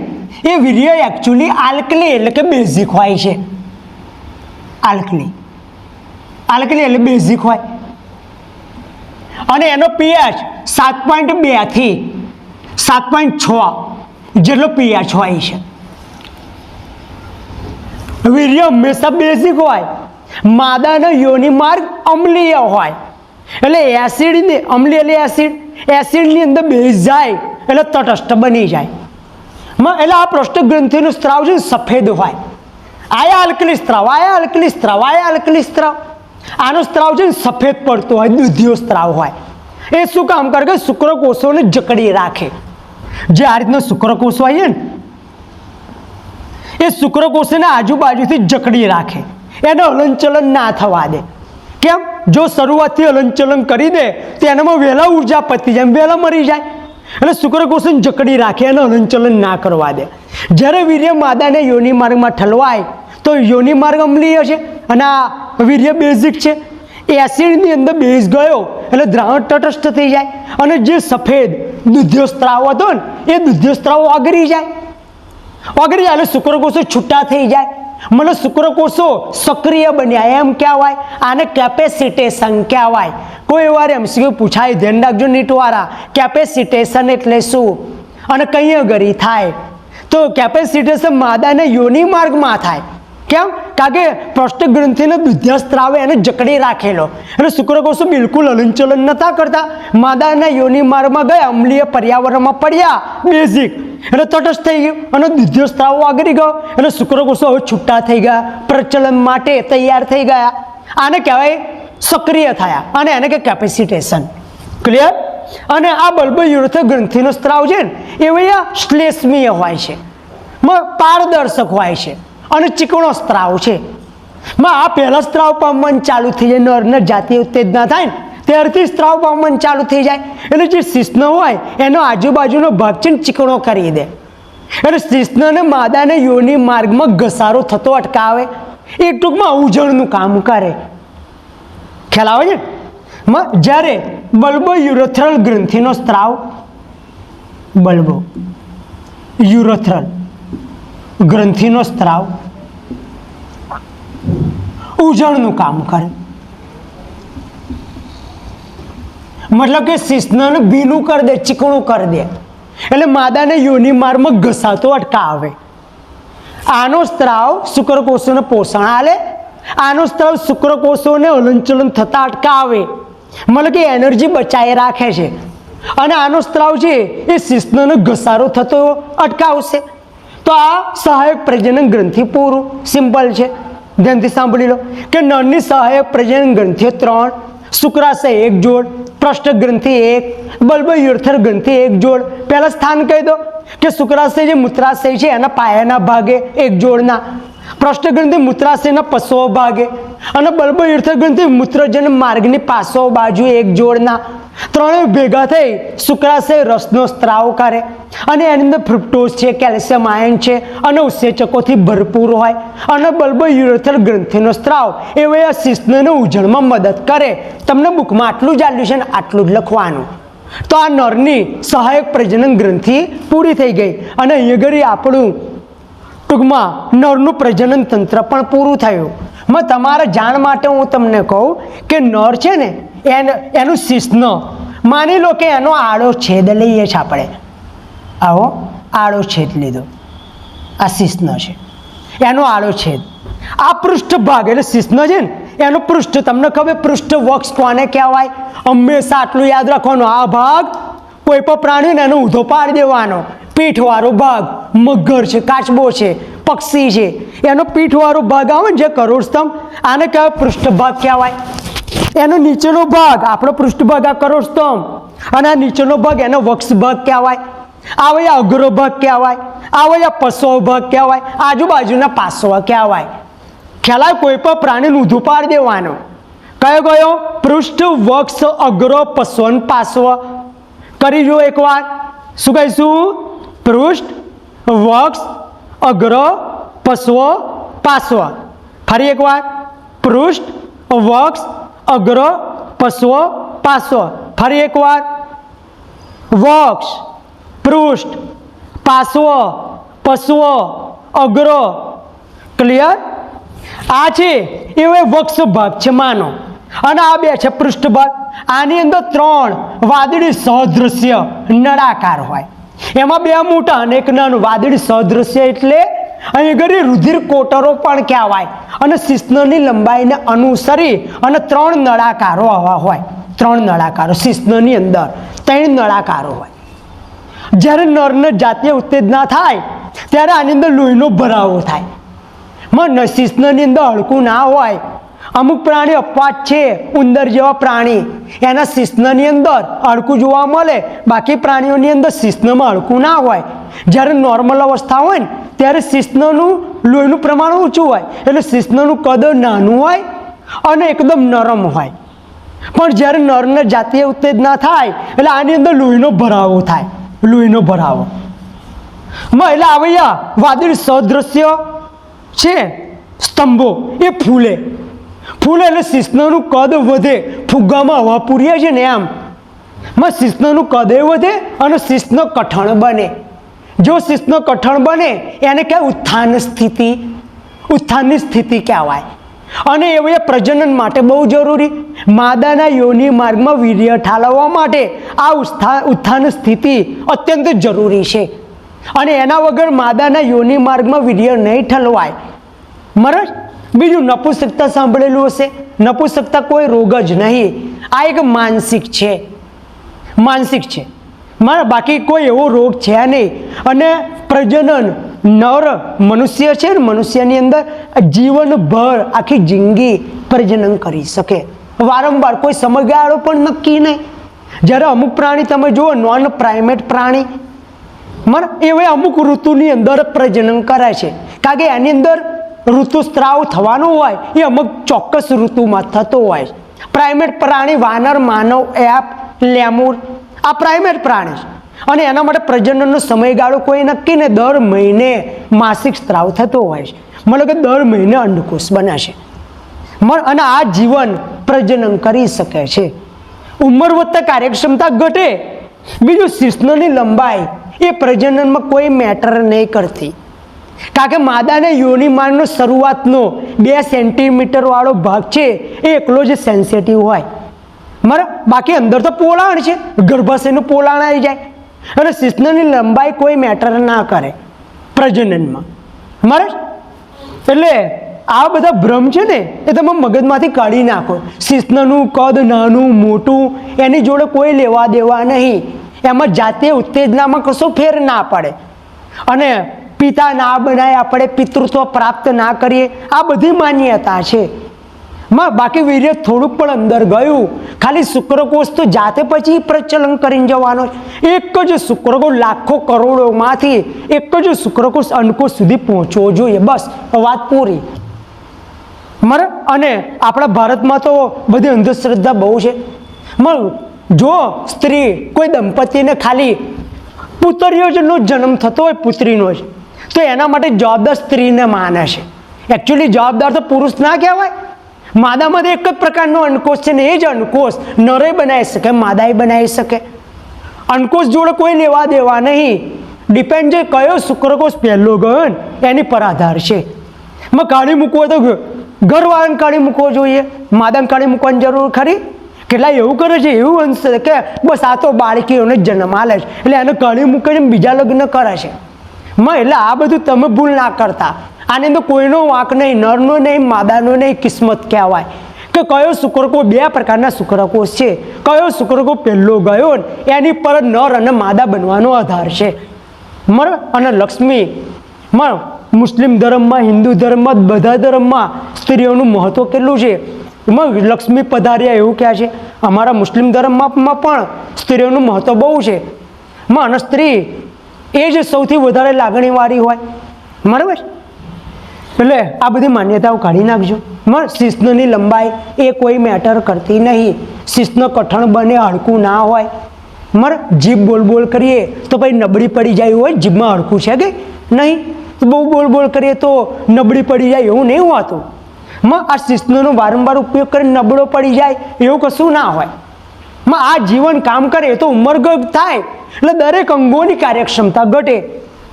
એ વીર્ય એકચ્યુઅલી આલ્કલી એટલે કે બેઝિક હોય છે. આલ્કલી એટલે બેઝિક હોય અને એનો pH 7.2 થી 7.6 જેટલો pH હોય છે. વીર્ય હંમેશા બેઝિક હોય. માદાનો યોનિ માર્ગ અમ્લીય હોય એટલે એસિડની, અમ્લીય એટલે એસિડની અંદર બેઝ જાય એટલે તટસ્થ બની જાય. એટલે આ પૃષ્ઠ ગ્રંથિનો સ્ત્રાવ છે સફેદ હોય. આયા આલ્કલી સ્ત્રાવ, આયા આલ્કલી સ્ત્રાવ, આયા આલ્કલી સ્ત્રાવ. આનો સ્ત્રાવ છે સફેદ પડતો હોય, દૂધિયો સ્ત્રાવ હોય. એ શું કામ કરે કે શુક્રકોષોને જકડી રાખે. જે આ રીતનો શુક્રકોષ હોય ને એ શુક્રકોષને આજુબાજુથી જકડી રાખે, એને હલનચલન ના થવા દે. કેમ? જો શરૂઆતથી હલનચલન કરી દે તો એનામાં વહેલા ઉર્જા પતી જાય, વહેલા મરી જાય. એટલે શુક્રકોષને જકડી રાખે, એને હલનચલન ના કરવા દે. જ્યારે વીર્ય માદાને યોનિ માર્ગમાં ઠલવાય તો યોનિ માર્ગ અમ્લીય છે અને આ વીર્ય બેઝિક છે. એસિડની અંદર બેઝ ગયો એટલે દ્રાવણ તટસ્થ થઈ જાય અને જે સફેદ દૂધિયો સ્ત્રાવ હતો ને એ દૂધિયો સ્ત્રાવ ઓગળી જાય એટલે શુક્રકોષો છૂટા થઈ જાય. મને શુક્રકોષો સક્રિય બન્યા એમ કહેવાય. આને કેપેસિટેશન કહેવાય. કોઈ વાર MCQ પૂછાય, ધ્યાન રાખજો નીટવાળા, કેપેસિટેશન એટલે શું અને કઈ ગરી થાય? તો કેપેસિટેશન માદાને યોનિ માર્ગમાં થાય. કેમ? કારણ કે પૃષ્ઠ ગ્રંથિનો દૂધિયા સ્ત્રાવે એને જકડી રાખેલો એટલે શુક્રકોષો બિલકુલ હલનચલન નતા કરતા. માદાના યોનિ માર્ગમાં ગયા, અમ્લીય પર્યાવરણમાં પડ્યા, બેઝિક એટલે તટસ્થ થઈ ગયું અને દૂધિયો સ્ત્રાવ આગળી ગયો એટલે શુક્રકોષો હવે છૂટા થઈ ગયા, પ્રચલન માટે તૈયાર થઈ ગયા. આને કહેવાય સક્રિય થયા અને એને કે કેપેસિટેશન. ક્લિયર? અને આ બલ્બયુરથ ગ્રંથિનો સ્ત્રાવ છે ને એ શ્લેષ્મીય હોય છે, પારદર્શક હોય છે અને ચીકણો સ્ત્રાવ છે. આ પહેલા સ્ત્રાવ પામવાનું ચાલુ થઈ જાય, નર જાતીય ઉત્તેજના થાય ને ત્યારથી સ્ત્રાવ પામવાનું ચાલુ થઈ જાય એટલે જે શિશ્ન હોય એનો આજુબાજુનો ભાગ છે ને ચીકણો કરી દે એટલે શિશ્નને માદાને યોનિ માર્ગમાં ઘસારો થતો અટકાવે. એ ટૂંકમાં ઉજળનું કામ કરે. ખ્યાલ આવે છે? જ્યારે બલ્બયુરેથ્રલ ગ્રંથિનો સ્ત્રાવ, બલ્બયુરેથ્રલ ગ્રંથિનો સ્ત્રાવ ઉજળનું કામ કરે. મતલબ કે શિશ્નને ભીનું કરી દે, ચીકણું કરી દે એટલે માદાને યોનિ માર્ગમાં ઘસાતો અટકાવે. આનો સ્ત્રાવ શુક્રકોષોને પોષણ આલે, આનો સ્ત્રાવ શુક્રકોષોને હલનચલન થતા અટકાવે, મતલબ કે એનર્જી બચાવી રાખે છે અને આનો સ્ત્રાવ છે એ શિશ્નનો ઘસારો થતો અટકાવશે. તો આ સહાયક પ્રજનન ગ્રંથિ પૂરું. સિમ્પલ છે, ધ્યાનથી સાંભળી લો કે નરની સહાયક પ્રજનન ગ્રંથિઓ 3, શુક્રાશય 1 જોડ, પૃષ્ઠ ગ્રંથિ 1, બલ્બયુરેથ્રલ ગ્રંથિ 1 જોડ. પહેલા સ્થાન કહી દો કે શુક્રાશય જે મૂત્રાશય છે એના પાયાના ભાગે 1 જોડના, પૃષ્ઠ ગ્રંથિ મૂત્રાશયના પશ્વ ભાગે અને બલ્બ યુરેથ્રલ ગ્રંથિ મૂત્રજન માર્ગની પાસો બાજુ એક જોડના ત્રણેય ભેગા થઈ શુક્રાશય રસનો સ્ત્રાવ કરે અને એની અંદર ફ્રુક્ટોઝ છે, કેલ્શિયમ આયન છે અને ઉત્સેચકોથી ભરપૂર હોય અને બલ્બ યુરેથ્રલ ગ્રંથિનો સ્ત્રાવ એવો આ શિશ્નને ઉજળમાં મદદ કરે. તમને બુકમાં આટલું જ આલ્યું છે ને આટલું જ લખવાનું. તો આ નરની સહાયક પ્રજનન ગ્રંથિ પૂરી થઈ ગઈ અને અહીંયા ઘડી આપણું ટૂંકમાં નરનું પ્રજનન તંત્ર પણ પૂરું થયું. તમારા જાણ માટે હું તમને કહું કે નર છે ને એનું શિશ્ન માની લો કે એનો આડો છેદ લઈએ છીએ આપણે. આવો આડો છેદ લીધો, આ શિશ્ન છે એનો આડો છેદ. આ પૃષ્ઠભાગ એટલે શિશ્ન છે ને એનું પૃષ્ઠ, તમને ખબર પૃષ્ઠ વક્ષ કોને કહેવાય? હંમેશા આટલું યાદ રાખવાનું, આ ભાગ કોઈ પણ પ્રાણીને એનો ઊંધો પાડી દેવાનો. પીઠવાળો ભાગ મગર છે, કાચબો છે, પક્ષી છે, એનો પીઠવાળો ભાગ આવે ને જે કરોડસ્તંભ, આને કહેવાય પૃષ્ઠભાગ કહેવાય. એનો નીચેનો ભાગ આપણો પૃષ્ઠભાગ આ કરોડસ્તંભ અને આ નીચેનો ભાગ એનો વક્ષ ભાગ કહેવાય. આવે આ અગ્ર ભાગ કહેવાય, આવે આ પશ્વ ભાગ કહેવાય, આજુબાજુના પાર્શ્વ કહેવાય. ખ્યાલ કોઈ પણ પ્રાણીને ઊંધું પાડી દેવાનો. કયો કયો? પૃષ્ઠ, વક્ષ, અગ્ર, પશ્વ, પાર્શ્વ. કરી જો એકવાર. શું કહીશું? પૃષ્ઠ, વક્ષ, અગ્ર, પશ્વ, પાર્શ્વ. ફરી એકવાર. પૃષ્ઠ, વક્ષ, અગ્ર, પશ્વ, પાર્શ્વ. ફરી એકવાર. વક્ષ, પૃષ્ઠ, પાર્શ્વ, પશ્વ, અગ્ર. ક્લિયર? આ છે એવો વક્ષ ભાગ છે માનો, અને આ બે છે પૃષ્ઠભાગ. આની અંદર ત્રણ વાદળી સહદ્રશ્ય નળાકાર હોય, એમાં બે મોટા અને એક નાનું. વાદળી સહદ્રશ્ય એટલે અહીં ઘડી રુધિર કોટરો પણ કહેવાય અને શિશ્નની લંબાઈને અનુસરી અને ત્રણ નળાકારો આવા હોય. ત્રણ નળાકારો શિશ્નની અંદર, ત્રણ નળાકારો હોય. જ્યારે નરને જાતીય ઉત્તેજના થાય ત્યારે આની અંદર લોહીનો ભરાવો થાય. શિશ્નની અંદર હડકું ના હોય. અમુક પ્રાણી અપવાદ છે, ઉંદર જેવા પ્રાણી, એના શિશ્નની અંદર હડકું જોવા મળે, બાકી પ્રાણીઓની અંદર શિશ્નમાં હડકું ના હોય. જ્યારે નોર્મલ અવસ્થા હોય ને ત્યારે શિશ્નનું લોહીનું પ્રમાણ ઓછું હોય, એટલે શિશ્નનું કદ નાનું હોય અને એકદમ નરમ હોય. પણ જ્યારે નરને જાતીય ઉત્તેજના થાય એટલે આની અંદર લોહીનો ભરાવો થાય. લોહીનો ભરાવો એટલે આવ્યા વાદળી સદૃશ્ય છે સ્તંભો, એ ફૂલે એટલે શિશ્નનું કદ વધે. ફુગ્ગામાં હવા પૂરીએ છે ને એમ શિશ્નનું કદ એ વધે અને શિશ્ન કઠણ બને. જો શિશ્ન કઠણ બને એને કહેવાય ઉત્થાન સ્થિતિ. ઉત્થાનની સ્થિતિ કહેવાય. અને એ પ્રજનન માટે બહુ જરૂરી. માદાના યોનિ માર્ગમાં વીર્ય ઠાલવવા માટે આ ઉત્થાન સ્થિતિ અત્યંત જરૂરી છે. અને એના વગર માદાના યોનિ માર્ગમાં વીર્ય નહીં ઠલવાય. બરાબર? બીજું નપુંસકતા સાંભળેલું હશે. નપુંસકતા કોઈ રોગ જ નહીં, આ એક માનસિક છે. માનસિક છે, બાકી કોઈ એવો રોગ છે નહીં. અને પ્રજનન નર મનુષ્ય છે ને, મનુષ્યની અંદર જીવનભર આખી જિંદગી પ્રજનન કરી શકે વારંવાર, કોઈ સમયગાળો પણ નક્કી નહીં. જ્યારે અમુક પ્રાણી તમે જુઓ, નોન પ્રાઇમેટ પ્રાણી એવા અમુક ઋતુની અંદર પ્રજનન કરે છે, કારણ કે એની અંદર ઋતુસ્ત્રાવ થવાનો હોય એ અમુક ચોક્કસ ઋતુમાં થતો હોય. પ્રાઇમેટ પ્રાણી વાનર, માનવ, એપ, લેમુર આ પ્રાઇમેટ પ્રાણી છે. અને એના માટે પ્રજનનનો સમયગાળો કોઈ નક્કી ને, દર મહિને માસિક સ્ત્રાવ થતો હોય છે. મતલબ કે દર મહિને અંડકોષ બને છે અને આ જીવન પ્રજનન કરી શકે છે. ઉંમર વધતા કાર્યક્ષમતા ઘટે. બીજું શિશ્નની લંબાઈ એ પ્રજનનમાં કોઈ મેટર નહીં કરતી, કારણ કે માદાને યોનિ માર્ગનો શરૂઆતનો 2 સેન્ટીમીટર વાળો ભાગ છે એ એકલો જ સેન્સિટિવ હોય. બરાબર? બાકી અંદર તો પોલાણ છે, ગર્ભાશયનું પોલાણ આવી જાય. અને શિશ્નની લંબાઈ કોઈ મેટર ના કરે પ્રજનનમાં. બરાબર? એટલે આ બધા ભ્રમ છે ને એ તમે મગજમાંથી કાઢી નાખો. શિશ્નનું કદ નાનું મોટું એની જોડે કોઈ લેવા દેવા નહીં. એમાં જાતીય ઉત્તેજનામાં કશો ફેર ના પડે. અને પિતા ના બનાય, આપણે પિતૃત્વ પ્રાપ્ત ના કરીએ, આ બધી માન્યતા છે. બાકી વીર્ય થોડુંક પણ અંદર ગયું, ખાલી શુક્રકોષ તો જાતે પછી પ્રચલન કરીને જવાનો. એક જ શુક્રકોષ લાખો કરોડોમાંથી એક જ શુક્રકોષ અંડકોષ સુધી પહોંચવો જોઈએ, બસ વાત પૂરી. બરાબર. અને આપણા ભારતમાં તો બધી અંધશ્રદ્ધા બહુ છે. જો સ્ત્રી કોઈ દંપતીને ખાલી પુત્રીઓનો જન્મ થતો હોય, પુત્રીનો જ, તો એના માટે જવાબદાર સ્ત્રીને માને છે. એકચ્યુઅલી જવાબદાર તો પુરુષ ના કહેવાય. માદામાં એક જ પ્રકારનો અંડકોષ છે ને એ જ અંડકોષ નરે બનાવી શકે, માદાએ બનાવી શકે. અંડકોષ જોડે કોઈ લેવા દેવા નહીં. ડિપેન્ડ છે કયો શુક્રકોષ પહેલો ગયો ને એની પર આધાર છે. કાઢી મૂકવો તો ઘરવાળાને કાઢી મૂકવો જોઈએ, માદાને કાઢી મૂકવાની જરૂર ખરી? કેટલા એવું કરે છે, એવું અંશ કે બસ આ તો બાળકીઓને જન્મ આલે છે એટલે એને કાઢી મૂકે છે, બીજા લગ્ન કરે છે. એટલે આ બધું તમે ભૂલ ના કરતા. આની અંદર કોઈનો વાંક નહીં, નરનો નહીં, માદાનો નહીં, કિસ્મત કહેવાય. કે કયો શુક્રકોષ, બે પ્રકારના શુક્રકોષ છે, કયો શુક્રકોષ પહેલો ગયો ને એની પર નર અને માદા બનવાનો આધાર છે. બરાબર. અને લક્ષ્મી મુસ્લિમ ધર્મમાં, હિન્દુ ધર્મમાં, બધા ધર્મમાં સ્ત્રીઓનું મહત્વ કેટલું છે. લક્ષ્મી પધાર્યા એવું કહે છે. અમારા મુસ્લિમ ધર્મમાં પણ સ્ત્રીઓનું મહત્વ બહુ છે. અને સ્ત્રી એ જ સૌથી વધારે લાગણીવાળી હોય. બરાબર. એટલે આ બધી માન્યતાઓ કાઢી નાખજો. શિશ્નની લંબાઈ એ કોઈ મેટર કરતી નહીં. શિશ્ન કઠણ બને, હડકું ના હોય. જીભ બોલ બોલ કરીએ તો પછી નબળી પડી જાય હોય. જીભમાં હડકું છે કે નહીં? બહુ બોલ બોલ કરીએ તો નબળી પડી જાય એવું નહીં હોતું. આ શિશ્નનો વારંવાર ઉપયોગ કરીને નબળો પડી જાય એવું કશું ના હોય. આ જીવન કામ કરે તો ઉંમરગત થાય એટલે દરેક અંગોની કાર્યક્ષમતા ઘટે.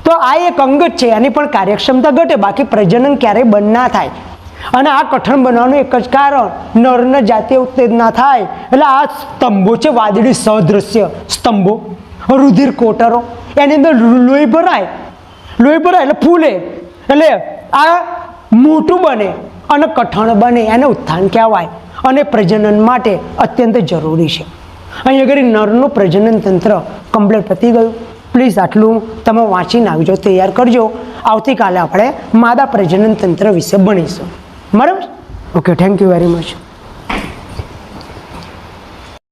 તો આ એક અંગ જ છે, એની પણ કાર્યક્ષમતા ઘટે. બાકી પ્રજનન ક્યારેય બંધ ના થાય. અને આ કઠણ બનવાનું એક જ કારણ નરને જાતીય ઉત્તેજના થાય. એટલે આ સ્તંભો છે, વાદળી સદ્રશ્ય સ્તંભો, રુધિર કોટરો, એની અંદર લોહી ભરાય એટલે ફૂલે, એટલે આ મોટું બને અને કઠણ બને, એને ઉત્થાન કહેવાય. અને પ્રજનન માટે અત્યંત જરૂરી છે. અહીં આગળ નરનું પ્રજનન તંત્ર કમ્પ્લીટ પતી ગયું. પ્લીઝ આટલું તમે વાંચીને આવજો, તૈયાર કરજો. આવતીકાલે આપણે માદા પ્રજનન તંત્ર વિશે ભણીશું. બરાબર? Okay, thank you very much.